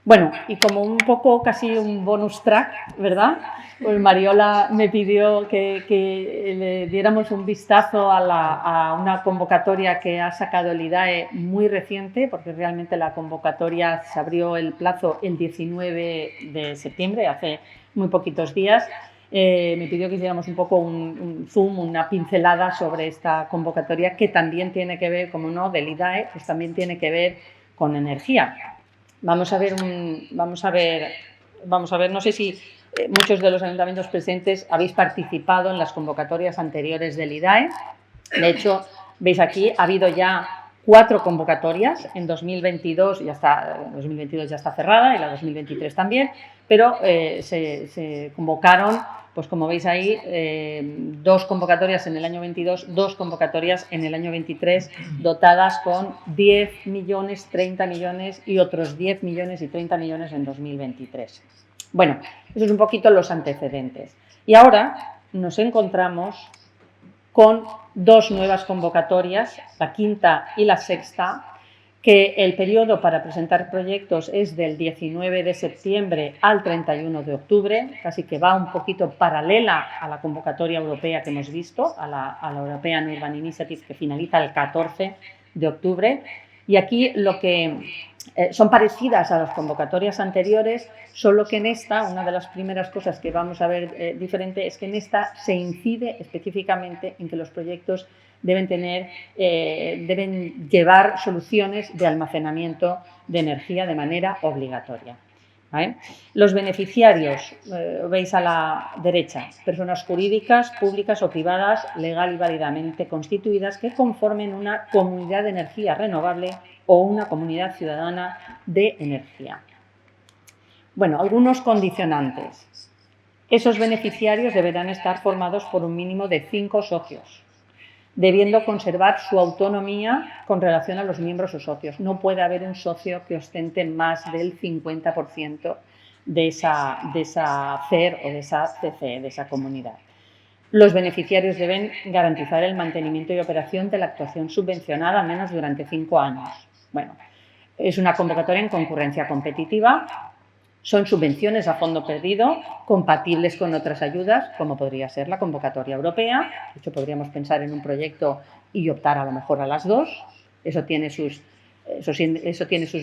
Bueno, y como un poco casi un bonus track, ¿verdad? Pues Mariola me pidió que le diéramos un vistazo a una convocatoria que ha sacado el IDAE muy reciente, porque realmente la convocatoria se abrió el plazo el 19 de septiembre, hace muy poquitos días. Me pidió que hiciéramos un poco un zoom, una pincelada sobre esta convocatoria, que también tiene que ver, como no, del IDAE, pues también tiene que ver con energía. Vamos a ver, no sé si muchos de los ayuntamientos presentes habéis participado en las convocatorias anteriores del IDAE. De hecho, veis aquí, ha habido ya 4 convocatorias. En 2022 ya está cerrada y la 2023 también, pero se convocaron, pues como veis ahí, 2 convocatorias en el año 22, 2 convocatorias en el año 23, dotadas con 10 millones, 30 millones y otros 10 millones y 30 millones en 2023. Bueno, eso es un poquito los antecedentes. Y ahora nos encontramos con 2 nuevas convocatorias, la quinta y la sexta, que el periodo para presentar proyectos es del 19 de septiembre al 31 de octubre, casi que va un poquito paralela a la convocatoria europea que hemos visto, a la European Urban Initiative, que finaliza el 14 de octubre. Y aquí lo que son parecidas a las convocatorias anteriores, solo que en esta, una de las primeras cosas que vamos a ver diferente es que en esta se incide específicamente en que los proyectos deben llevar soluciones de almacenamiento de energía de manera obligatoria. ¿Vale? Los beneficiarios, veis a la derecha, personas jurídicas, públicas o privadas, legal y válidamente constituidas, que conformen una comunidad de energía renovable o una comunidad ciudadana de energía. Bueno, algunos condicionantes. Esos beneficiarios deberán estar formados por un mínimo de 5 socios, debiendo conservar su autonomía con relación a los miembros o socios. No puede haber un socio que ostente más del 50% de esa CER o de esa CCE, de esa comunidad. Los beneficiarios deben garantizar el mantenimiento y operación de la actuación subvencionada al menos durante 5 años. Bueno, es una convocatoria en concurrencia competitiva. Son subvenciones a fondo perdido, compatibles con otras ayudas, como podría ser la convocatoria europea. De hecho, podríamos pensar en un proyecto y optar a lo mejor a las 2. Eso tiene sus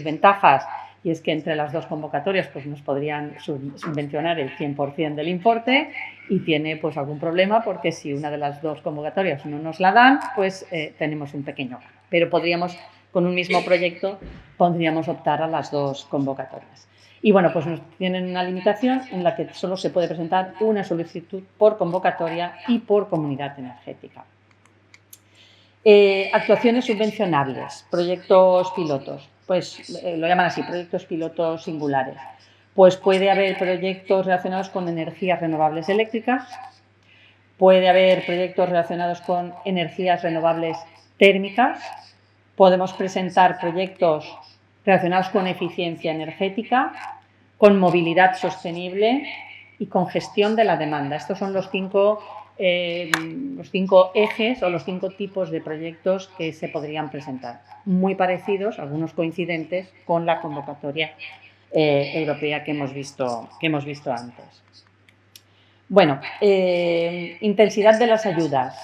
ventajas, y es que entre las 2 convocatorias pues, nos podrían subvencionar el 100% del importe, y tiene pues, algún problema porque si una de las 2 convocatorias no nos la dan, pues tenemos un pequeño gap. Pero podríamos, con un mismo proyecto, podríamos optar a las 2 convocatorias. Y bueno, pues tienen una limitación en la que solo se puede presentar una solicitud por convocatoria y por comunidad energética. Actuaciones subvencionables, proyectos pilotos, pues lo llaman así, proyectos pilotos singulares. Pues puede haber proyectos relacionados con energías renovables eléctricas, puede haber proyectos relacionados con energías renovables térmicas, podemos presentar proyectos relacionados con eficiencia energética, con movilidad sostenible y con gestión de la demanda. Estos son los 5 ejes o los 5 tipos de proyectos que se podrían presentar. Muy parecidos, algunos coincidentes, con la convocatoria europea que hemos visto antes. Bueno, intensidad de las ayudas.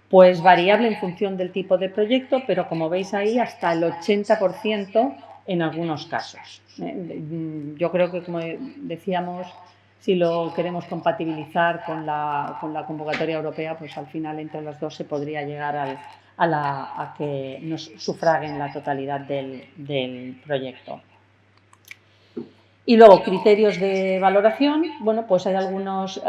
Pues variable en función del tipo de proyecto, pero como veis ahí, hasta el 80% en algunos casos. Yo creo que, como decíamos, si lo queremos compatibilizar con la convocatoria europea, pues al final entre las 2 se podría llegar a que nos sufraguen la totalidad del proyecto. Y luego, criterios de valoración. Bueno, pues hay algunos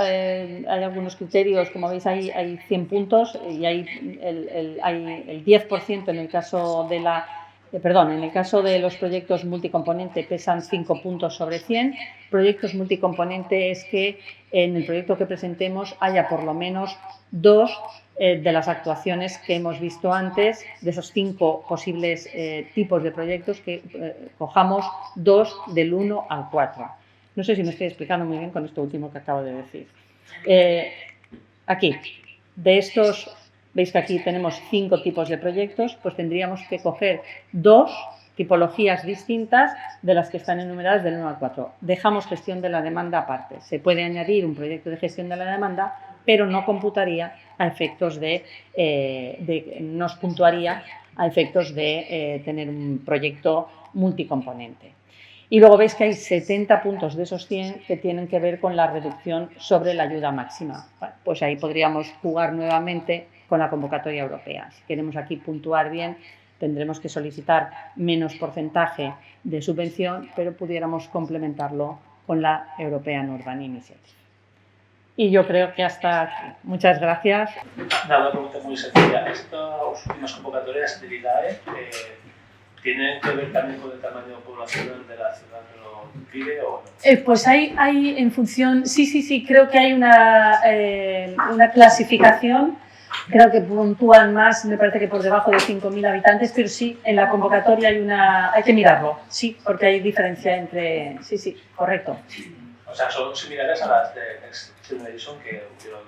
criterios, como veis ahí, hay 100 puntos y hay el 10% en el caso de la en el caso de los proyectos multicomponente pesan 5 puntos sobre 100. Proyectos multicomponente es que en el proyecto que presentemos haya por lo menos 2 de las actuaciones que hemos visto antes, de esos 5 posibles tipos de proyectos, que cojamos 2 del 1 al 4. No sé si me estoy explicando muy bien con esto último que acabo de decir. Aquí, de estos, veis que aquí tenemos 5 tipos de proyectos, pues tendríamos que coger 2 tipologías distintas de las que están enumeradas del 1 al 4. Dejamos gestión de la demanda aparte. Se puede añadir un proyecto de gestión de la demanda, pero no computaría a efectos nos puntuaría a efectos de tener un proyecto multicomponente. Y luego veis que hay 70 puntos de esos 100 que tienen que ver con la reducción sobre la ayuda máxima. Bueno, pues ahí podríamos jugar nuevamente con la convocatoria europea. Si queremos aquí puntuar bien, tendremos que solicitar menos porcentaje de subvención, pero pudiéramos complementarlo con la European Urban Initiative. Y yo creo que hasta aquí. Muchas gracias. Una pregunta muy sencilla. Estas últimas convocatorias del IDAE ¿tienen que ver también con el tamaño poblacional de la ciudad que lo pide o no? Pues hay en función, sí, creo que hay una clasificación, creo que puntúan más, me parece que por debajo de 5.000 habitantes, pero sí, en la convocatoria hay que mirarlo, sí, porque hay diferencia entre, sí, correcto. O sea, son similares a las de Next Generation que hubieron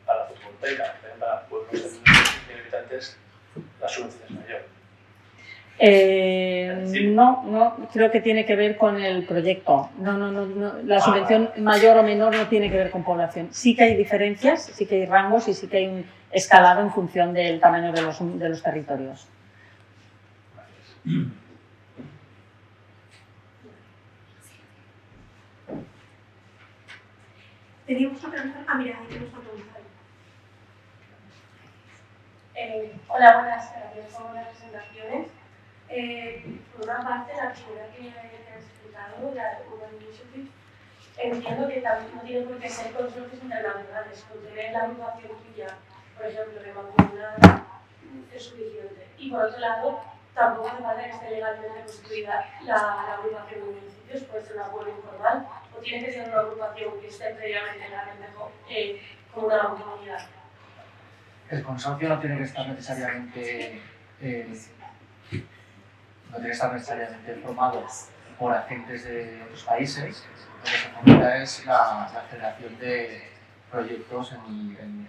para la fotovoltaica, pero para pueblos de 1.000 habitantes la subvención es mayor. No, creo que tiene que ver con el proyecto. No. La subvención mayor o menor no tiene que ver con población. Sí que hay diferencias, sí que hay rangos y sí que hay un escalado en función del tamaño de los territorios. Teníamos una pregunta. Mira, ahí tenemos una pregunta. Hola, buenas, gracias por las presentaciones. Por una parte, la primera que has explicado, la Urban Initiative, entiendo que también no tiene por qué ser consorcios internacionales. Con tener la agrupación tuya, por ejemplo, de mancomunada, es suficiente. Y por otro lado, tampoco hace falta que esté legalmente constituida la agrupación de municipios, puede ser un acuerdo informal, o tiene que ser una agrupación que esté previamente legalmente como una comunidad. El consorcio no tiene que estar necesariamente formado por agentes de otros países. Lo que se fomenta es la generación de proyectos en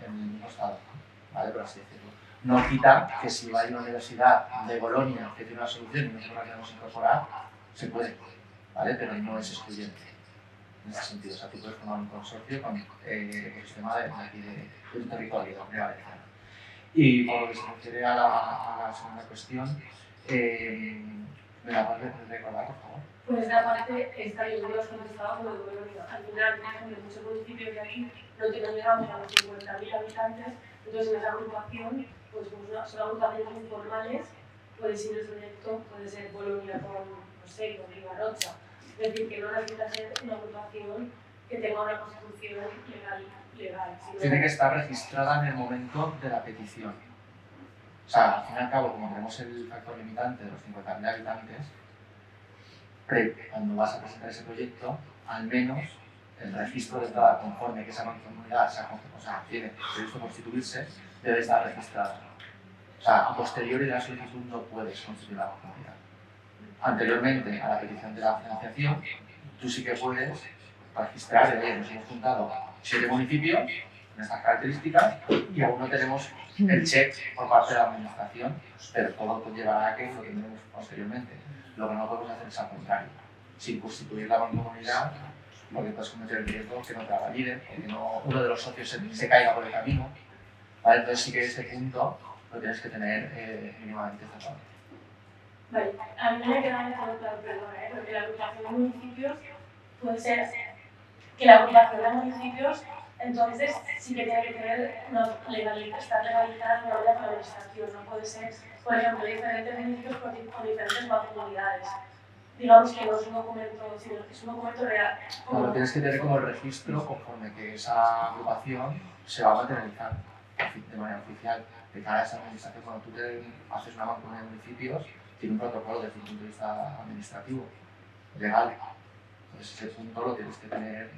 el mismo estado, ¿vale? Por así decirlo. No quita que si hay una universidad de Bolonia que tiene una solución y nosotros la queremos incorporar, se puede, ¿vale? Pero no es excluyente en ese sentido. O sea, tú puedes formar un consorcio con el ecosistema de un territorio, de la Comunidad Valenciana. Y por lo que se refiere a la segunda cuestión, ¿me la puedes recordar, por favor? Pues la parte está bien, yo os contestaba con lo de Bolonia. Al final, por ejemplo, muchos municipios de aquí no llegamos a los 50.000 habitantes, entonces en esa agrupación, pues son agrupaciones informales, puede ser el proyecto, puede ser Bolonia con, no sé, con Ribarocha. Es decir, que no necesita ser una agrupación que tenga una constitución legal. Tiene que estar registrada en el momento de la petición. O sea, al fin y al cabo, como tenemos el factor limitante de los 50.000 habitantes, cuando vas a presentar ese proyecto, al menos el registro de entrada conforme que esa comunidad tiene previsto constituirse, debe estar registrada. O sea, a posteriori de la solicitud no puedes constituir la comunidad. Anteriormente a la petición de la financiación, tú sí que puedes registrar, oye, nos hemos juntado 7 municipios con estas características y aún no tenemos el check por parte de la administración, pero todo conllevará a que lo tendremos posteriormente. Lo que no podemos hacer es al contrario, sin constituir la mancomunidad, porque puedes cometer el riesgo que no te la validen, o que uno de los socios se caiga por el camino. ¿Vale? Entonces sí que este punto lo tienes que tener mínimamente cerrado. Vale, a mí me queda mejor claro, perdona, porque la agrupación de municipios puede ser que la agrupación de municipios entonces sí que tiene que tener estar legalizada de una manera con la administración, no puede ser, por ejemplo, diferentes municipios con diferentes mancomunidades. Digamos que no es un documento, sino que es un documento real. Bueno, tienes que tener como el registro conforme que esa agrupación se va a materializar de manera oficial de cara a esa administración. Cuando tú haces una mancomunidad de municipios, tiene un protocolo desde un punto de vista administrativo, legal. Entonces ese punto lo tienes que tener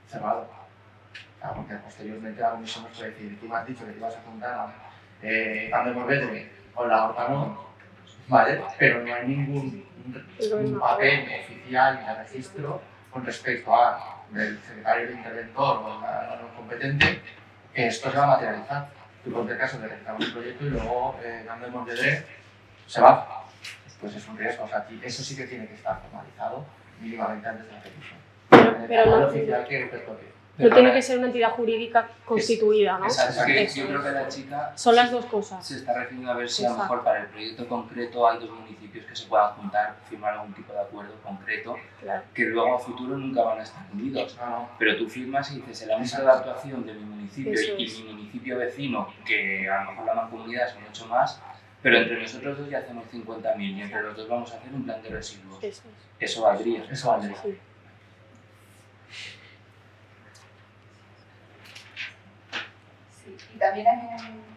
cerrado. Claro, porque posteriormente la comisión nos puede decir, tú me has dicho que te ibas a juntar a Camp de Morvedre con la Orcanón, ¿vale? Pero no hay ningún papel oficial ni de registro con respecto al secretario del interventor o al competente que esto se va a materializar. Tú ponte el caso de realizar un proyecto y luego Camp de Morvedre se va. Pues es un riesgo, o sea, eso sí que tiene que estar formalizado mínimamente antes de la ejecución. Pero no, oficial que toque. no tiene que ser una entidad jurídica constituida, ¿no? Exacto, es que yo creo que la chica son las dos cosas. se está refiriendo a ver si a lo mejor para el proyecto concreto hay dos municipios que se puedan juntar, firmar algún tipo de acuerdo concreto, Claro. que luego a futuro nunca van a estar unidos. No. Pero tú firmas y dices, el ámbito de actuación de mi municipio Eso y es. mi municipio vecino, que a lo mejor la mancomunidad son mucho más, pero entre nosotros dos ya hacemos 50.000 y entre los dos vamos a hacer un plan de residuos. Eso es. Eso valdría. Eso valdría. Sí. Sí, y también hay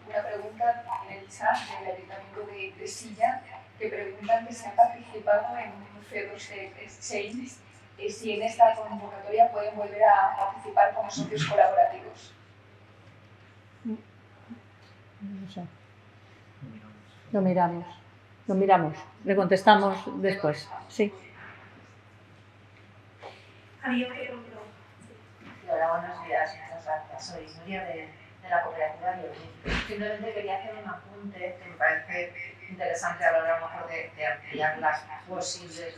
una pregunta en el chat del Ayuntamiento de Silla que preguntan que si han participado en un C2 Exchange y si en esta convocatoria pueden volver a participar como socios colaborativos. No sé. Lo miramos. Le contestamos después. Sí. Había que preguntar. Sí, hola, buenos días, muchas gracias. Soy Nuria de la cooperativa Biológica. Simplemente quería hacer un apunte que me parece interesante a la hora a lo mejor de ampliar los posibles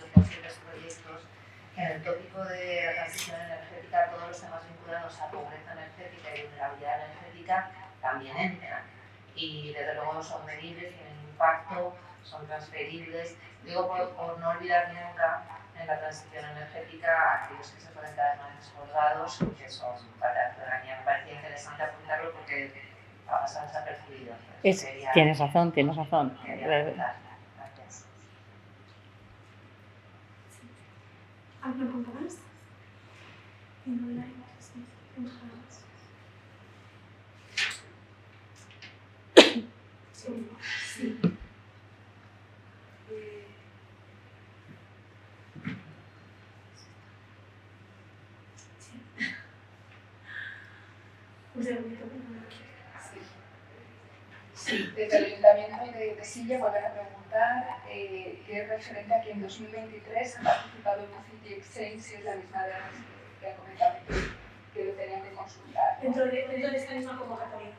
proyectos, que en el tópico de la transición energética todos los temas vinculados a pobreza energética y vulnerabilidad energética también entran. Y desde luego son medibles, tienen impacto, son transferibles. Digo por no olvidar nunca en la transición energética aquellos que se pueden quedar más desbordados, que son para la ciudadanía. Me parecía interesante apuntarlo porque va a pasar desapercibido. Tienes razón. Gracias. ¿Alguna pregunta más? Sí. Un segundito. Sí, desde el Ayuntamiento de Silla vuelven a preguntar que es referente a que en 2023 han participado en un City Exchange, si es la misma de las que ha comentado que lo tenían que consultar. Dentro de esta misma convocatoria.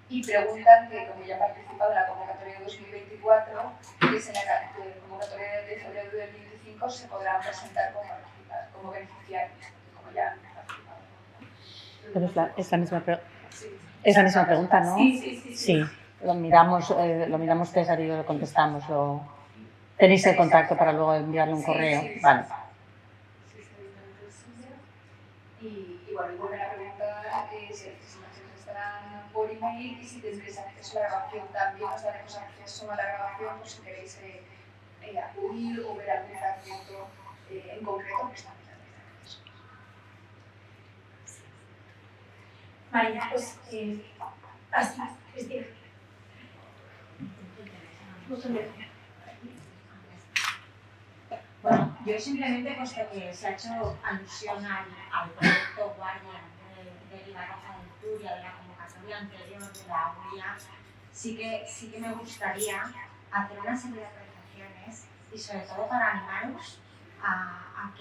Y preguntan que, como ya han participado en la convocatoria de 2024, que si en la convocatoria de febrero del 2025 se podrán presentar como beneficiarios, como ya han participado. Pero es la misma pregunta. Sí. Es la misma pregunta, ¿no? Sí. Sí. Lo miramos César y lo contestamos. ¿Tenéis el contacto para luego enviarle un correo? Vale. Y bueno, y vuelven a preguntar si las presentaciones estarán por email y si tendréis acceso a la grabación. También os daremos acceso a la grabación por si queréis acudir o ver algún fragmento en concreto que está bien. Vale, ya pues, así, Cristina. Bueno, yo simplemente, puesto que se ha hecho alusión al proyecto Guardian de Ribarroja del Turia, de la convocatoria anterior de la UIA, sí que me gustaría hacer una serie de apreciaciones y sobre todo para animaros a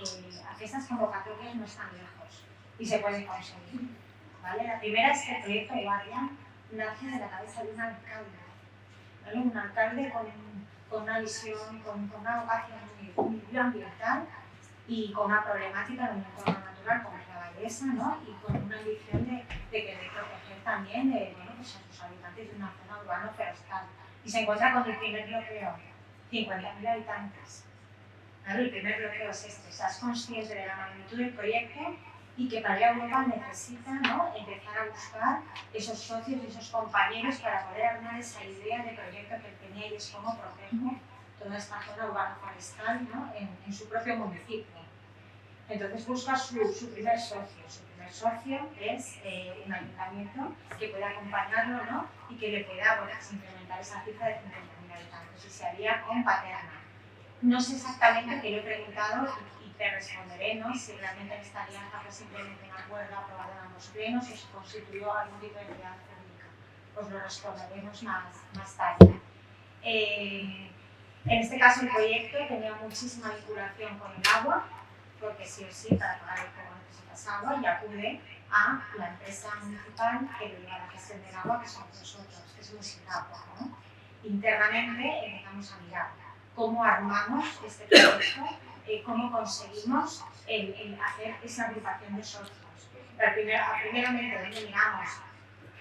que estas convocatorias no están lejos y se pueden conseguir. ¿Vale? La primera es que el proyecto Guardian nace de la cabeza de un alcalde, ¿vale? Un alcalde con una visión, con una vocación muy ambiental y con una problemática en un entorno natural como es la Vallesa, ¿no? Y con una ambición de querer proteger también pues a sus habitantes de una zona urbano-forestal. Y se encuentra con el primer bloqueo, 50.000 habitantes. ¿Vale? El primer bloqueo es este, seas consciente de la magnitud del proyecto y que para Europa necesita, ¿no?, empezar a buscar esos socios y esos compañeros para poder armar esa idea de proyecto que tenía y es cómo protejo toda esta zona urbano-forestal, ¿no?, en su propio municipio. Entonces busca su primer socio. Su primer socio es un ayuntamiento que pueda acompañarlo, ¿no?, y que le pueda, bueno, pues, incrementar esa cifra de 50.000 Habitantes y se haría con Paterna. No sé exactamente, que lo he preguntado y te responderé, ¿no? Si realmente en esta alianza fue simplemente un acuerdo aprobado en ambos plenos o se constituyó algún tipo de entidad pública. Os lo responderemos más tarde. En este caso el proyecto tenía muchísima vinculación con el agua, porque sí o sí para pagar el pago necesitas agua, y acude a la empresa municipal que le lleva la gestión del agua, que somos nosotros, que es Musigagua, ¿no? Internamente empezamos a mirar cómo armamos este proyecto, cómo conseguimos hacer esa agrupación de socios. Primeramente, ¿dónde miramos?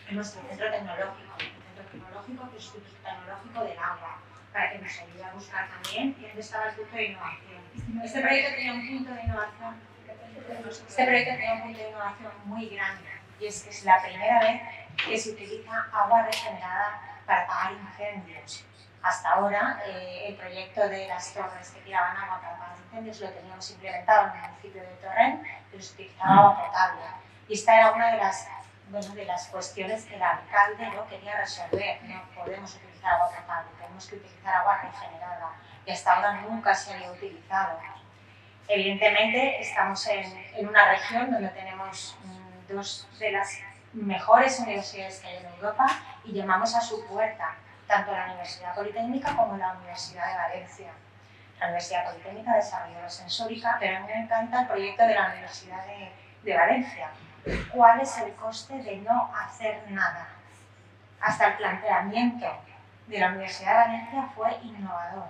En nuestro centro tecnológico, que es el Instituto Tecnológico del Agua, para que nos ayude a buscar también dónde estaba el punto de innovación. Este proyecto tenía un punto de innovación muy grande, y es que es la primera vez que se utiliza agua regenerada para apagar incendios. Hasta ahora, el proyecto de las torres que tiraban agua para apagar incendios lo teníamos implementado en el municipio de Torrent, pero se utilizaba agua potable. Y esta era una de las cuestiones que el alcalde no quería resolver. No podemos utilizar agua potable, tenemos que utilizar agua regenerada, y hasta ahora nunca se había utilizado. Evidentemente, estamos en una región donde tenemos dos de las mejores universidades que hay en Europa, y llamamos a su puerta tanto la Universidad Politécnica como la Universidad de Valencia. La Universidad Politécnica desarrolló la sensórica, pero a mí me encanta el proyecto de la Universidad de Valencia. ¿Cuál es el coste de no hacer nada? Hasta el planteamiento de la Universidad de Valencia fue innovador.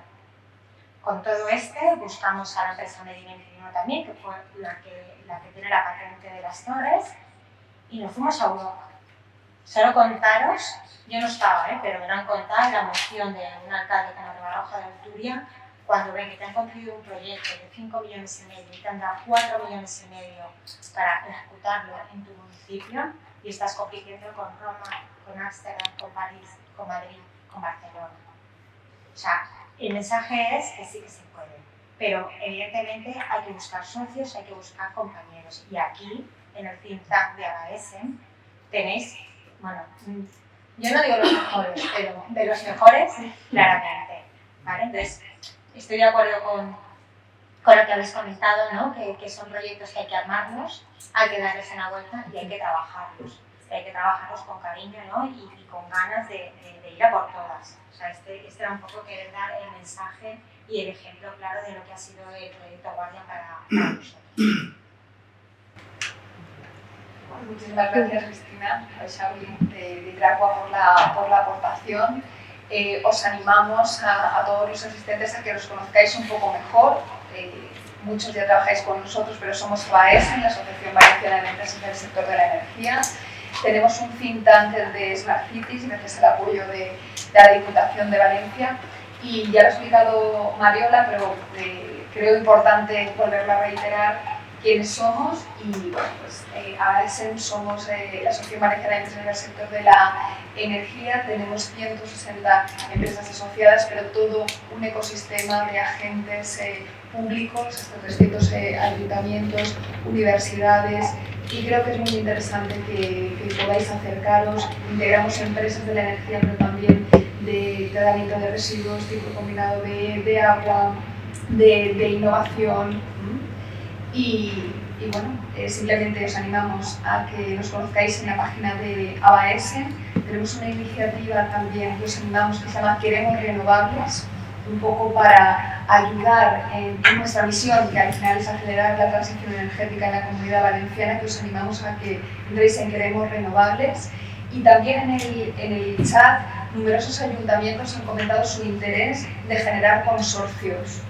Con todo buscamos a la empresa Medivent también, que fue la que tiene la patente de las torres, y nos fuimos a Europa. Solo contaros, yo no estaba, pero me lo han contado, la emoción de un alcalde como Ribarroja de Alturia, cuando ven que te han concedido un proyecto de 5,5 millones y te han dado 4,5 millones para ejecutarlo en tu municipio, y estás compitiendo con Roma, con Ámsterdam, con París, con Madrid, con Barcelona. O sea, el mensaje es que sí que se puede, pero evidentemente hay que buscar socios, hay que buscar compañeros. Y aquí, en el think tank de ABAESEN, tenéis, bueno, yo no digo los mejores, pero de los mejores, claramente. ¿Vale? Entonces, estoy de acuerdo con lo que habéis comentado, ¿no? Que son proyectos que hay que armarlos, hay que darles una vuelta y hay que trabajarlos. Hay que trabajarlos con cariño, ¿no? y con ganas de ir a por todas. O sea, este era un poco querer dar el mensaje y el ejemplo claro de lo que ha sido el proyecto Guardian para nosotros. Muchísimas gracias, Cristina, a Xavi de Hidracua por la aportación. Os animamos a todos los asistentes a que los conozcáis un poco mejor. Muchos ya trabajáis con nosotros, pero somos ABAESEN, la Asociación Valenciana de Empresas del Sector de la Energía. Tenemos un think tank de Smart Cities, gracias al apoyo de la Diputación de Valencia. Y ya lo ha explicado Mariola, pero creo importante volverlo a reiterar quiénes somos. Y bueno, pues ABAESEN somos la Asociación Valenciana de Empresas del Sector de la Energía. Tenemos 160 empresas asociadas, pero todo un ecosistema de agentes públicos, hasta 300 ayuntamientos, universidades, y creo que es muy interesante que podáis acercaros. Integramos empresas de la energía, pero también de tratamiento de residuos, ciclo combinado de agua, de innovación. Y bueno, simplemente os animamos a que nos conozcáis en la página de ABAESEN. Tenemos una iniciativa también que os animamos, que se llama Queremos Renovables, un poco para ayudar en nuestra misión, que al final es acelerar la transición energética en la Comunidad Valenciana, que os animamos a que entréis en Queremos Renovables. Y también en el chat, numerosos ayuntamientos han comentado su interés de generar consorcios.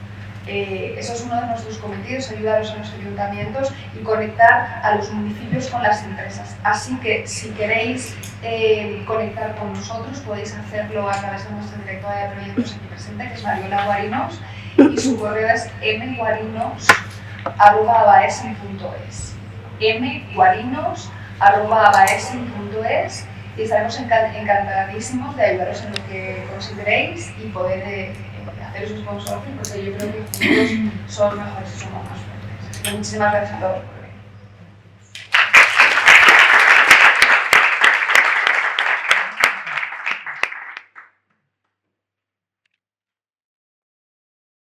Eso es uno de nuestros cometidos, ayudaros a los ayuntamientos y conectar a los municipios con las empresas. Así que si queréis conectar con nosotros, podéis hacerlo a través de nuestra directora de proyectos aquí presente, que es Mariola Guarinos, y su correo es mguarinos@abaesen.es. mguarinos@abaesen.es, y estaremos encantadísimos de ayudaros en lo que consideréis y poder haceros un sponsor, porque yo creo que juntos son mejores y somos más fuertes. Muchísimas gracias a todos.